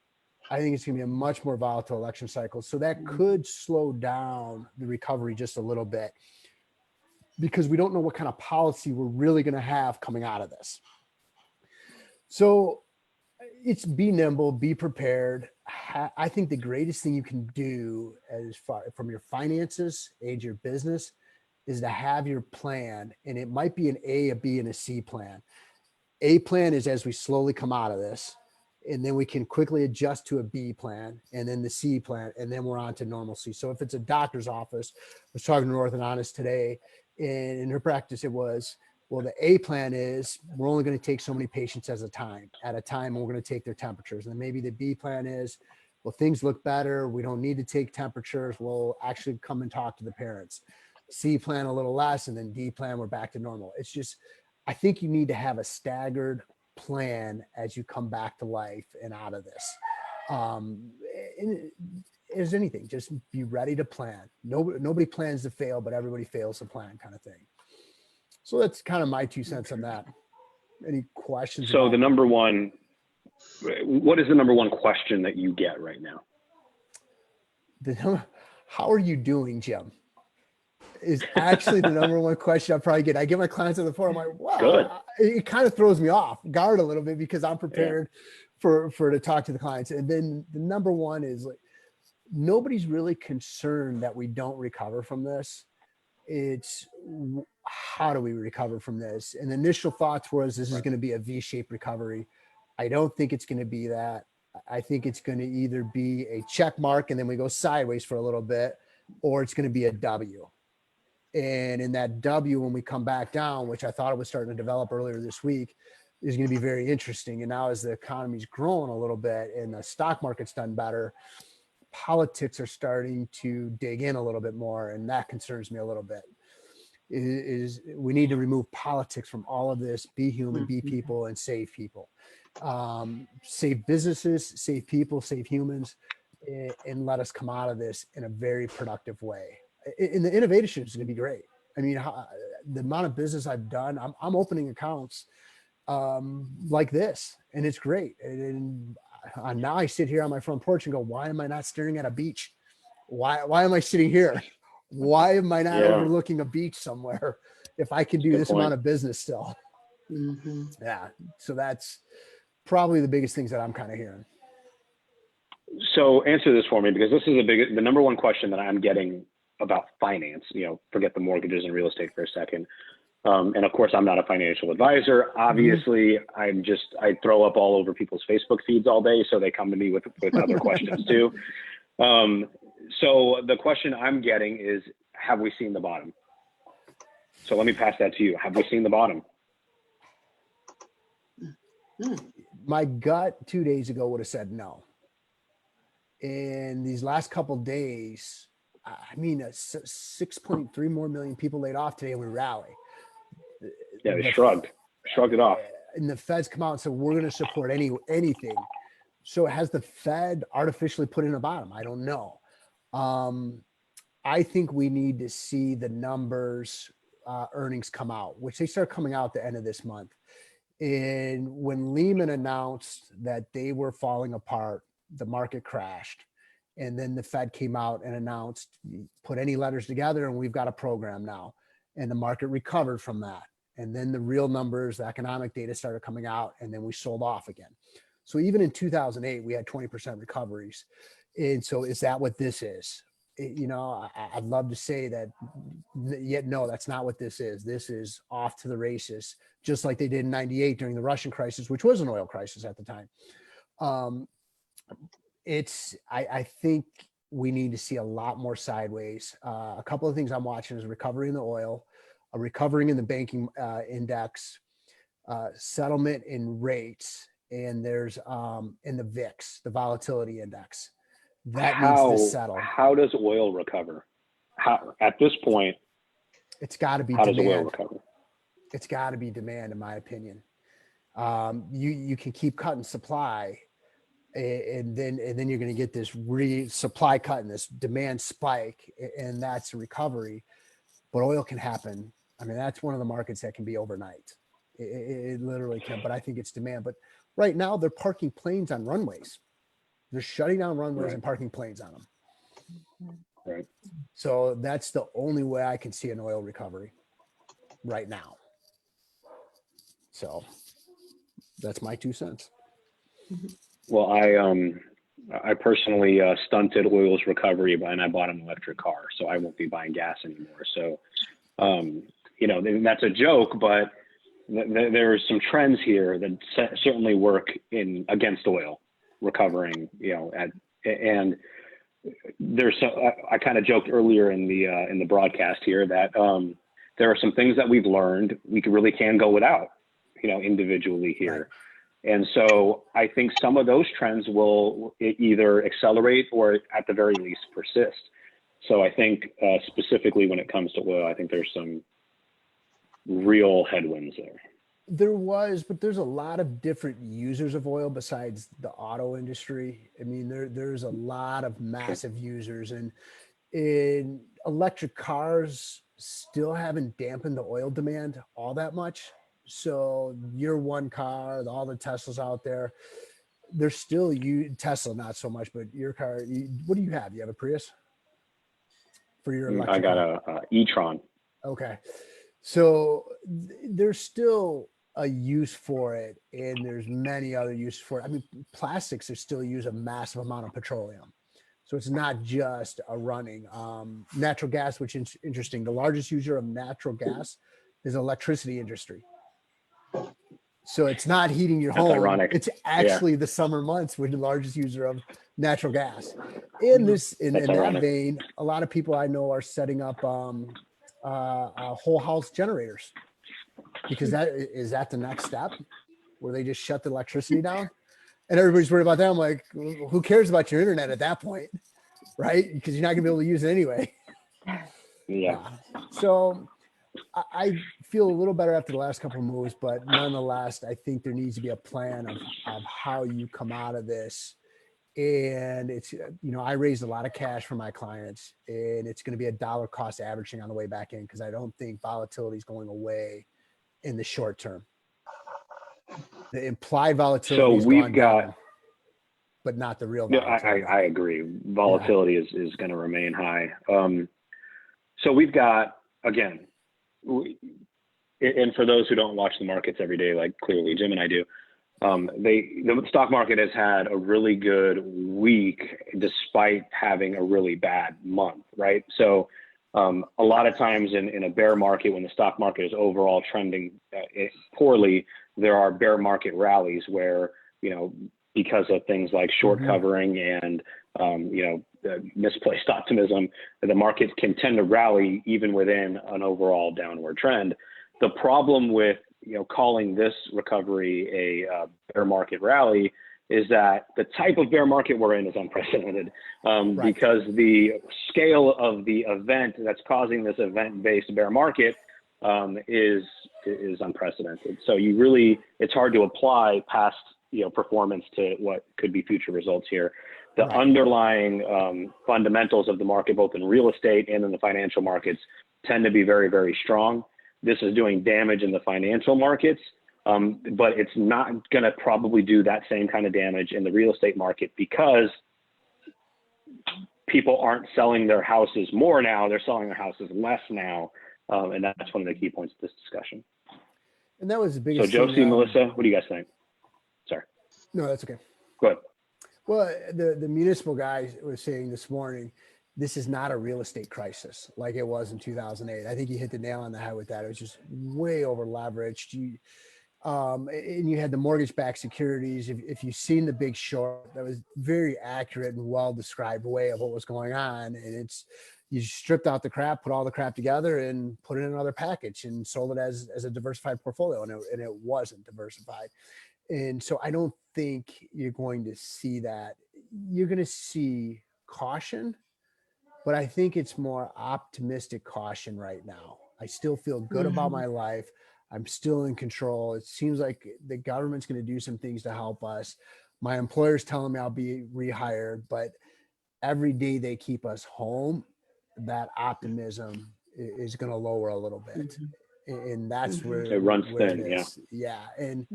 I think it's going to be a much more volatile election cycle. So that could slow down the recovery just a little bit because we don't know what kind of policy we're really going to have coming out of this. So it's be nimble, be prepared. I think the greatest thing you can do as far from your finances and your business is to have your plan. And it might be an A, a B, and a C plan. A plan is as we slowly come out of this, and then we can quickly adjust to a B plan, and then the C plan, and then we're on to normalcy. So if it's a doctor's office, I was talking to an orthodontist today, and in her practice, it was, well, the A plan is we're only going to take so many patients at a time, and we're going to take their temperatures. And then maybe the B plan is, well, things look better. We don't need to take temperatures. We'll actually come and talk to the parents. C plan a little less, and then D plan, we're back to normal. It's just, I think you need to have a staggered plan as you come back to life and out of this. As anything, just be ready to plan. Nobody plans to fail, but everybody fails to plan, kind of thing. So that's kind of my 2 cents on that. Any questions? So what is the number one question that you get right now? How are you doing, Jim? Is actually the number one question I probably get. I get my clients on the phone. I'm like, wow, good. It kind of throws me off guard a little bit because I'm prepared for to talk to the clients. And then the number one is like, nobody's really concerned that we don't recover from this. It's how do we recover from this? And the initial thoughts was this is going to be a V-shaped recovery. I don't think it's going to be that. I think it's going to either be a check mark and then we go sideways for a little bit, or it's going to be a W. And in that W, when we come back down, which I thought it was starting to develop earlier this week, is going to be very interesting. And now as the economy's growing a little bit and the stock market's done better, politics are starting to dig in a little bit more. And that concerns me a little bit. Is we need to remove politics from all of this, be human, be people, and save people. Save businesses, save people, save humans. and let us come out of this in a very productive way. And the innovation is going to be great. I mean, the amount of business I've done, I'm opening accounts like this, and it's great. And now I sit here on my front porch and go, why am I not staring at a beach? Why am I sitting here? Why am I not overlooking a beach somewhere if I can do this amount of business still? Yeah. So that's probably the biggest things that I'm kind of hearing. So answer this for me, because this is the number one question that I'm getting about finance. Forget the mortgages and real estate for a second. And of course, I'm not a financial advisor. Obviously, I throw up all over people's Facebook feeds all day, so they come to me with other questions too. So the question I'm getting is, have we seen the bottom? So let me pass that to you. Have we seen the bottom? My gut 2 days ago would have said no. In these last couple of days, I mean, 6.3 more million people laid off today, and we rally. Yeah, they shrugged it off. And the Fed's come out and said, we're going to support anything. So has the Fed artificially put in a bottom? I don't know. I think we need to see the numbers, earnings come out, which they start coming out at the end of this month. And when Lehman announced that they were falling apart, the market crashed. And then the Fed came out and announced, put any letters together and we've got a program now. And the market recovered from that. And then the real numbers, the economic data started coming out, and then we sold off again. So even in 2008, we had 20% recoveries. And so is that what this is? I'd love to say that, yet no, that's not what this is. This is off to the races, just like they did in 98 during the Russian crisis, which was an oil crisis at the time. I think we need to see a lot more sideways. A couple of things I'm watching is recovery in the oil, a recovering in the banking index, settlement in rates, and there's in the VIX, the volatility index. That needs to settle. How does oil recover? At this point, it's got to be demand. Does oil recover? It's got to be demand, in my opinion. You can keep cutting supply, and then you're going to get this supply cut and this demand spike, and that's a recovery. But oil can happen. I mean, that's one of the markets that can be overnight. It literally can. But I think it's demand. But right now, they're parking planes on runways. They're shutting down runways and parking planes on them. Right. So that's the only way I can see an oil recovery right now. So that's my 2 cents. Well, I personally stunted oil's recovery, and I bought an electric car, so I won't be buying gas anymore. So, that's a joke, but there's some trends here that certainly work against oil recovering. And there's I kind of joked earlier in the broadcast here that there are some things that we've learned we really can go without, individually here. Right. And so I think some of those trends will either accelerate or at the very least persist. So I think specifically when it comes to oil, I think there's some real headwinds there. But there's a lot of different users of oil besides the auto industry. I mean, there's a lot of massive users, and in electric cars still haven't dampened the oil demand all that much. So your one car, all the Teslas out there, they're still Tesla, not so much, but your car, what do you have? You have a Prius for your electric I got a e-tron. Okay. So there's still a use for it, and there's many other uses for it. I mean, plastics are still use a massive amount of petroleum. So it's not just a running. Natural gas, which is interesting. The largest user of natural gas is electricity industry. So it's not heating your home. Ironic. It's actually the summer months we're the largest user of natural gas. In that vein, a lot of people I know are setting up whole house generators, because is that the next step where they just shut the electricity down and everybody's worried about that. I'm like, who cares about your internet at that point, right? Because you're not gonna be able to use it anyway. Yeah. So I feel a little better after the last couple of moves, but nonetheless, I think there needs to be a plan of how you come out of this And it's, I raised a lot of cash for my clients, and it's going to be a dollar cost averaging on the way back in, because I don't think volatility is going away in the short term. The implied volatility has gone down, but not the real volatility. I agree. Volatility is going to remain high. So we've got, again, and for those who don't watch the markets every day, like clearly Jim and I do, the stock market has had a really good week despite having a really bad month, right? So a lot of times in a bear market, when the stock market is overall trending poorly, there are bear market rallies where, because of things like short covering and, misplaced optimism, the market can tend to rally even within an overall downward trend. The problem with, calling this recovery a bear market rally is that the type of bear market we're in is unprecedented, because the scale of the event that's causing this event-based bear market is unprecedented. So it's hard to apply past performance to what could be future results here. The underlying fundamentals of the market, both in real estate and in the financial markets, tend to be very, very strong. This is doing damage in the financial markets, but it's not going to probably do that same kind of damage in the real estate market, because people aren't selling their houses more now, they're selling their houses less now. And that's one of the key points of this discussion. And that was the biggest. So Josie, Melissa, what do you guys think? Sorry. No, that's okay. Go ahead. Well, the municipal guy was saying this morning, this is not a real estate crisis like it was in 2008. I think you hit the nail on the head with that. It was just way over leveraged. And you had the mortgage-backed securities. If you've seen The Big Short, that was very accurate and well-described way of what was going on. And you stripped out the crap, put all the crap together, and put it in another package and sold it as a diversified portfolio. And it wasn't diversified. And so I don't think you're going to see that. You're going to see caution, but I think it's more optimistic caution right now. I still feel good about my life. I'm still in control. It seems like the government's going to do some things to help us. My employer's telling me I'll be rehired, but every day they keep us home, that optimism is going to lower a little bit. And that's where it runs thin. Yeah. And,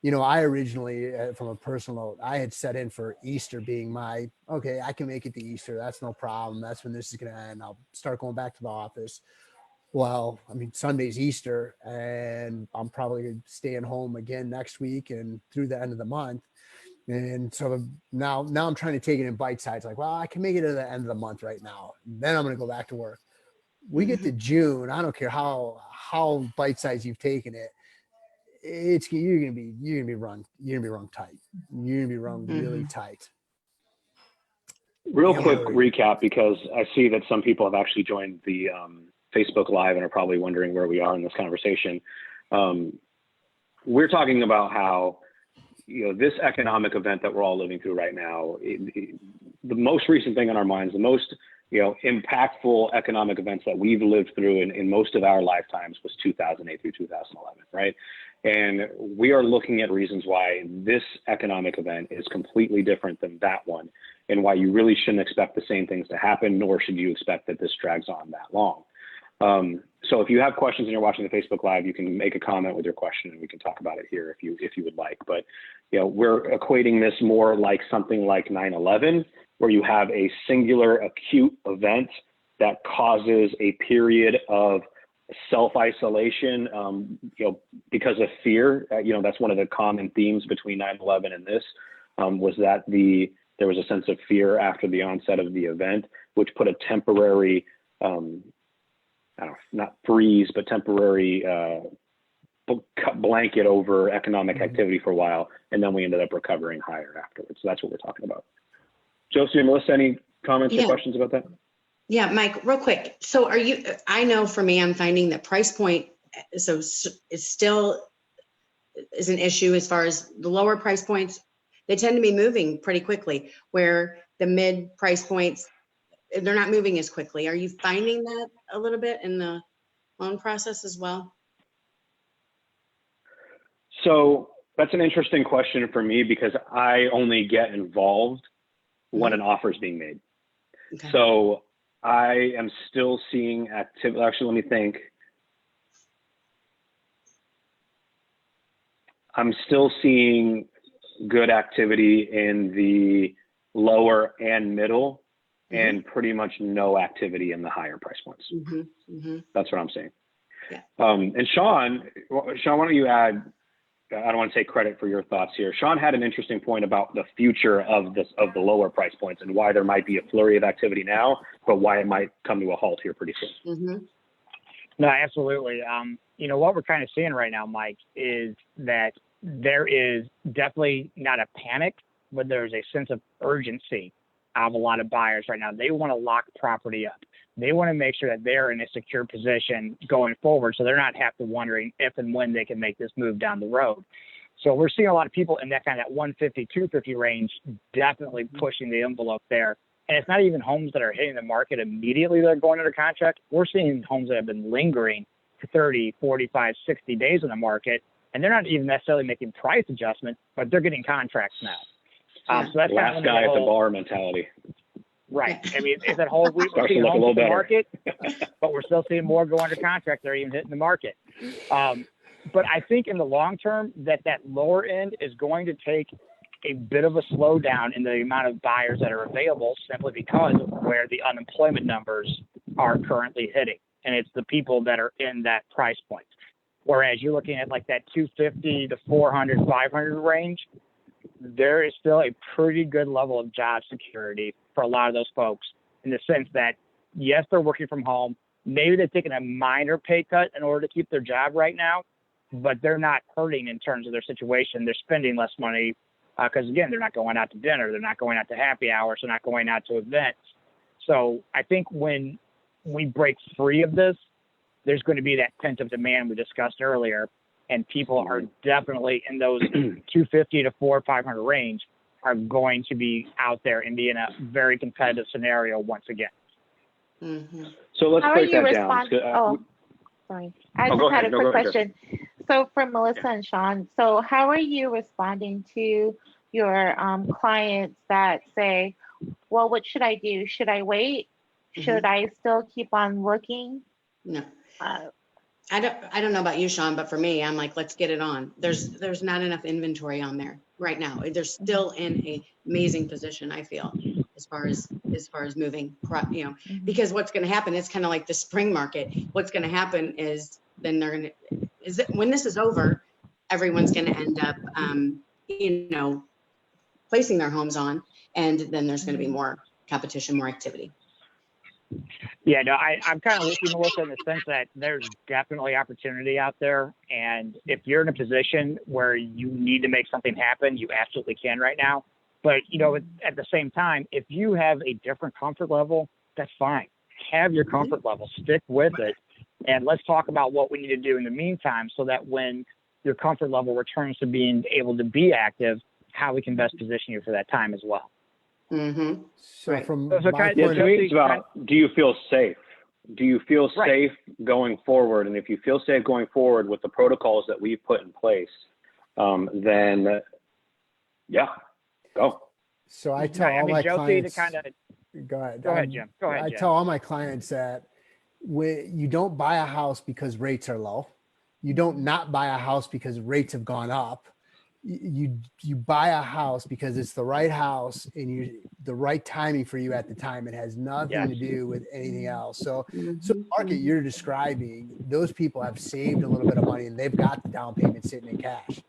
I originally, from a personal note, I had set in for Easter being I can make it to Easter. That's no problem. That's when this is going to end. I'll start going back to the office. Well, Sunday's Easter, and I'm probably staying home again next week and through the end of the month. And so now I'm trying to take it in bite sides. Like, well, I can make it to the end of the month right now. Then I'm going to go back to work. We get to June. I don't care how bite size you've taken it. You're gonna be run tight. You're gonna be run really tight. Real quick recap, because I see that some people have actually joined the Facebook Live and are probably wondering where we are in this conversation. We're talking about how this economic event that we're all living through right now, the most recent thing on our minds, the most impactful economic events that we've lived through in most of our lifetimes was 2008 through 2011, right? And we are looking at reasons why this economic event is completely different than that one, and why you really shouldn't expect the same things to happen, nor should you expect that this drags on that long. So if you have questions and you're watching the Facebook Live, you can make a comment with your question and we can talk about it here if you would like. But we're equating this more like something like 9/11, where you have a singular acute event that causes a period of self-isolation, because of fear. That's one of the common themes between 9/11 and this, was that there was a sense of fear after the onset of the event, which put a temporary, not freeze, but temporary blanket over economic activity for a while. And then we ended up recovering higher afterwards. So that's what we're talking about. Josie and Melissa, any comments or questions about that? Yeah, Mike, real quick. So I know for me, I'm finding that price point is still an issue as far as the lower price points. They tend to be moving pretty quickly, where the mid price points, they're not moving as quickly. Are you finding that a little bit in the loan process as well? So that's an interesting question for me, because I only get involved when an offer is being made. Okay. So I am still seeing activity. Actually, let me think. I'm still seeing good activity in the lower and middle, and pretty much no activity in the higher price points. That's what I'm saying. Yeah. And Sean, why don't you add? I don't want to take credit for your thoughts here. Sean had an interesting point about the future of the lower price points and why there might be a flurry of activity now, but why it might come to a halt here pretty soon. No, absolutely. You know, what we're kind of seeing right now, Mike, is that there is definitely not a panic, but there's a sense of urgency of a lot of buyers right now. They want to lock property up. They want to make sure that they're in a secure position going forward, so they're not have to wondering if and when they can make this move down the road. So we're seeing a lot of people in that kind of 150, 250 range definitely pushing the envelope there. And it's not even homes that are hitting the market immediately that are going under contract. We're seeing homes that have been lingering for 30, 45, 60 days in the market, and they're not even necessarily making price adjustments, but they're getting contracts now. So that's kind of last guy at the bar mentality. Right. I mean, it's that whole week we're Starts to seeing look a homes little in the better. market, but we're still seeing more go under contract. They're even hitting the market. But I think in the long term that lower end is going to take a bit of a slowdown in the amount of buyers that are available simply because of where the unemployment numbers are currently hitting. And it's the people that are in that price point. Whereas you're looking at like that 250 to 400, 500 range, there is still a pretty good level of job security for a lot of those folks in the sense that, yes, they're working from home. Maybe they're taking a minor pay cut in order to keep their job right now, but they're not hurting in terms of their situation. They're spending less money because, again, they're not going out to dinner. They're not going out to happy hours. They're not going out to events. So I think when we break free of this, there's going to be that pent-up demand we discussed earlier, and people are definitely in those 250 to 400 or 500 range are going to be out there and be in a very competitive scenario once again. So let's How are break you that down. responding? Sorry. I go just had ahead. a No, quick go ahead, question. So for Melissa and Sean, so how are you responding to your clients that say, well, what should I do? Should I wait? Should I still keep on looking? No. I don't know about you, Sean, but for me, I'm like, let's get it on. There's not enough inventory on there right now. They're still in a amazing position, I feel, as far as moving, because what's going to happen, it's kind of like the spring market. What's going to happen is then when this is over, everyone's going to end up, placing their homes on, and then there's going to be more competition, more activity. Yeah, no, I'm kind of with you, Melissa, in the sense that there's definitely opportunity out there. And if you're in a position where you need to make something happen, you absolutely can right now. But, at the same time, if you have a different comfort level, that's fine. Have your comfort level, stick with it. And let's talk about what we need to do in the meantime so that when your comfort level returns to being able to be active, how we can best position you for that time as well. So from So my kind point of- of It's about, do you feel safe? Do you feel Right. safe going forward? And if you feel safe going forward with the protocols that we've put in place, then go. So I tell all my Josie, clients. to kind of Go ahead. Go ahead, Jim. Go ahead, I Jim. tell all my clients that you don't buy a house because rates are low. You don't not buy a house because rates have gone up. You buy a house because it's the right house and the right timing for you at the time. It has nothing to do with anything else. So the market you're describing, those people have saved a little bit of money and they've got the down payment sitting in cash.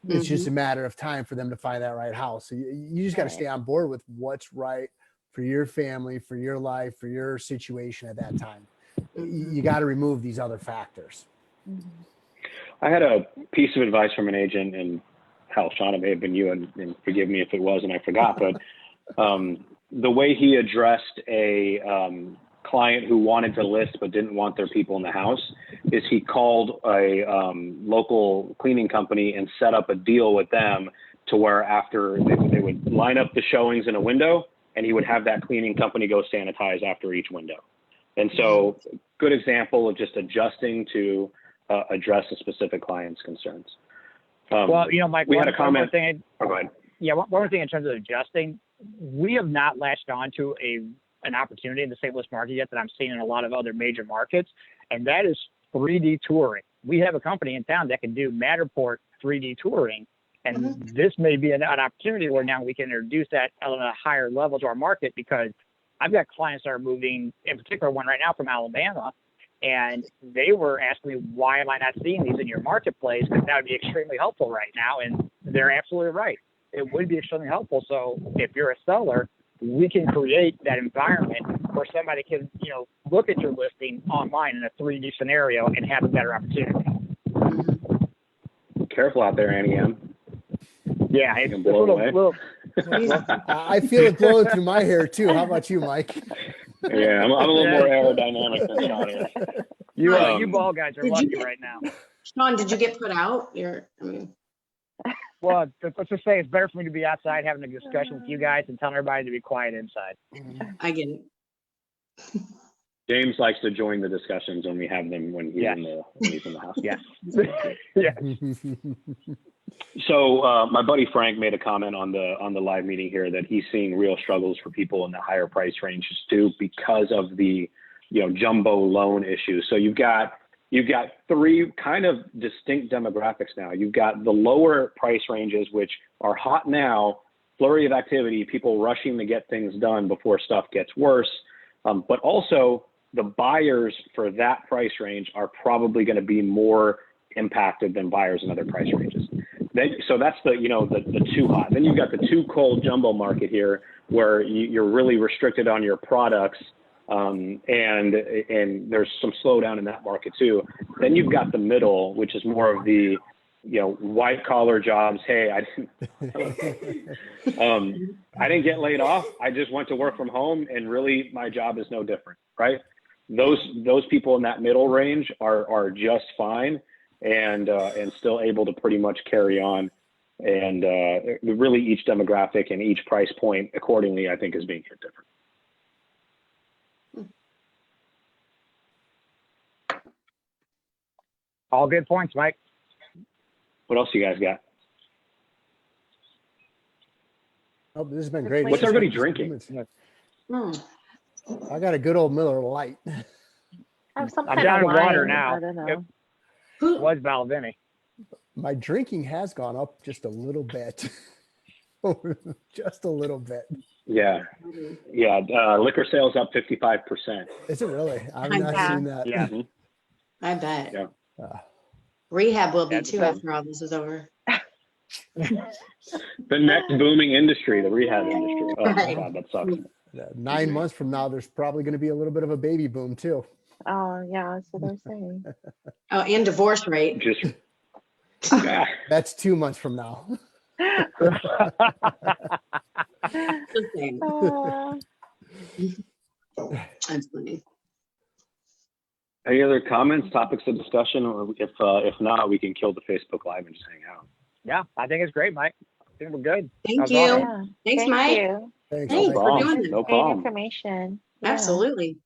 It's just a matter of time for them to find that right house. So you just got to stay on board with what's right for your family, for your life, for your situation at that time. You got to remove these other factors. I had a piece of advice from an agent, and hell, Sean, it may have been you, and forgive me if it was and I forgot, but the way he addressed a client who wanted to list but didn't want their people in the house is he called a local cleaning company and set up a deal with them to where after they would line up the showings in a window, and he would have that cleaning company go sanitize after each window. And so good example of just adjusting to address a specific client's concerns. Well, Mike, we had a one more comment. thing. Go ahead. Yeah, one more thing in terms of adjusting. we have not latched on to an opportunity in the St. Louis market yet that I'm seeing in a lot of other major markets, and that is 3D touring. We have a company in town that can do Matterport 3D touring, and this may be an opportunity where now we can introduce that at a higher level to our market, because I've got clients that are moving, in particular one right now from Alabama, and they were asking me, why am I not seeing these in your marketplace? Because that would be extremely helpful right now, and they're absolutely right. It would be extremely helpful. So if you're a seller, we can create that environment where somebody can, look at your listing online in a 3D scenario and have a better opportunity. Careful out there, Annie M. Yeah, You it's can a blow it little, away. I feel it blowing through my hair too. How about you, Mike? Yeah, I'm a little more aerodynamic than Sean is. you ball guys are Did you lucky get- right now. Sean, did you get put out? Well, let's just say it's better for me to be outside having a discussion with you guys and telling everybody to be quiet inside. I get it. James likes to join the discussions when we have them when he's in the house. Yes. Yeah. So my buddy Frank made a comment on the live meeting here that he's seeing real struggles for people in the higher price ranges too, because of the jumbo loan issue. So you've got three kind of distinct demographics now. You've got the lower price ranges, which are hot now, flurry of activity, people rushing to get things done before stuff gets worse. But also the buyers for that price range are probably going to be more impacted than buyers in other price ranges. So that's the too hot. Then you've got the too cold jumbo market here, where you're really restricted on your products. And there's some slowdown in that market too. Then you've got the middle, which is more of the, white collar jobs. Hey, I didn't get laid off. I just went to work from home, and really my job is no different, right? Those people in that middle range are just fine and still able to pretty much carry on. And really each demographic and each price point accordingly, I think, is being hit different. All good points, Mike. What else you guys got? Oh, this has been great. What's everybody drinking? I got a good old Miller Lite. Have some I'm kind down of in water wine. now. I don't know. It was Valvini. My drinking has gone up just a little bit. Just a little bit. Yeah. Liquor sales up 55%. Is it really? I've I not bet. seen that. Yeah. I bet. Yeah. Rehab will be That's too right. after all this is over. The next booming industry, the rehab industry. Oh my God, that sucks. 9 months from now, there's probably going to be a little bit of a baby boom too. Oh, yeah, that's what they're saying. Oh, and divorce rate. Just That's 2 months from now. Just saying. That's funny. any other comments, topics of discussion, or if not, we can kill the Facebook Live and just hang out. Yeah, I think it's great, Mike. I think we're good. Thank That's you. awesome. Yeah. Thanks, Thank Mike. you. Thanks. Thanks Mike. for doing this. No Great problem. information. Yeah. Absolutely.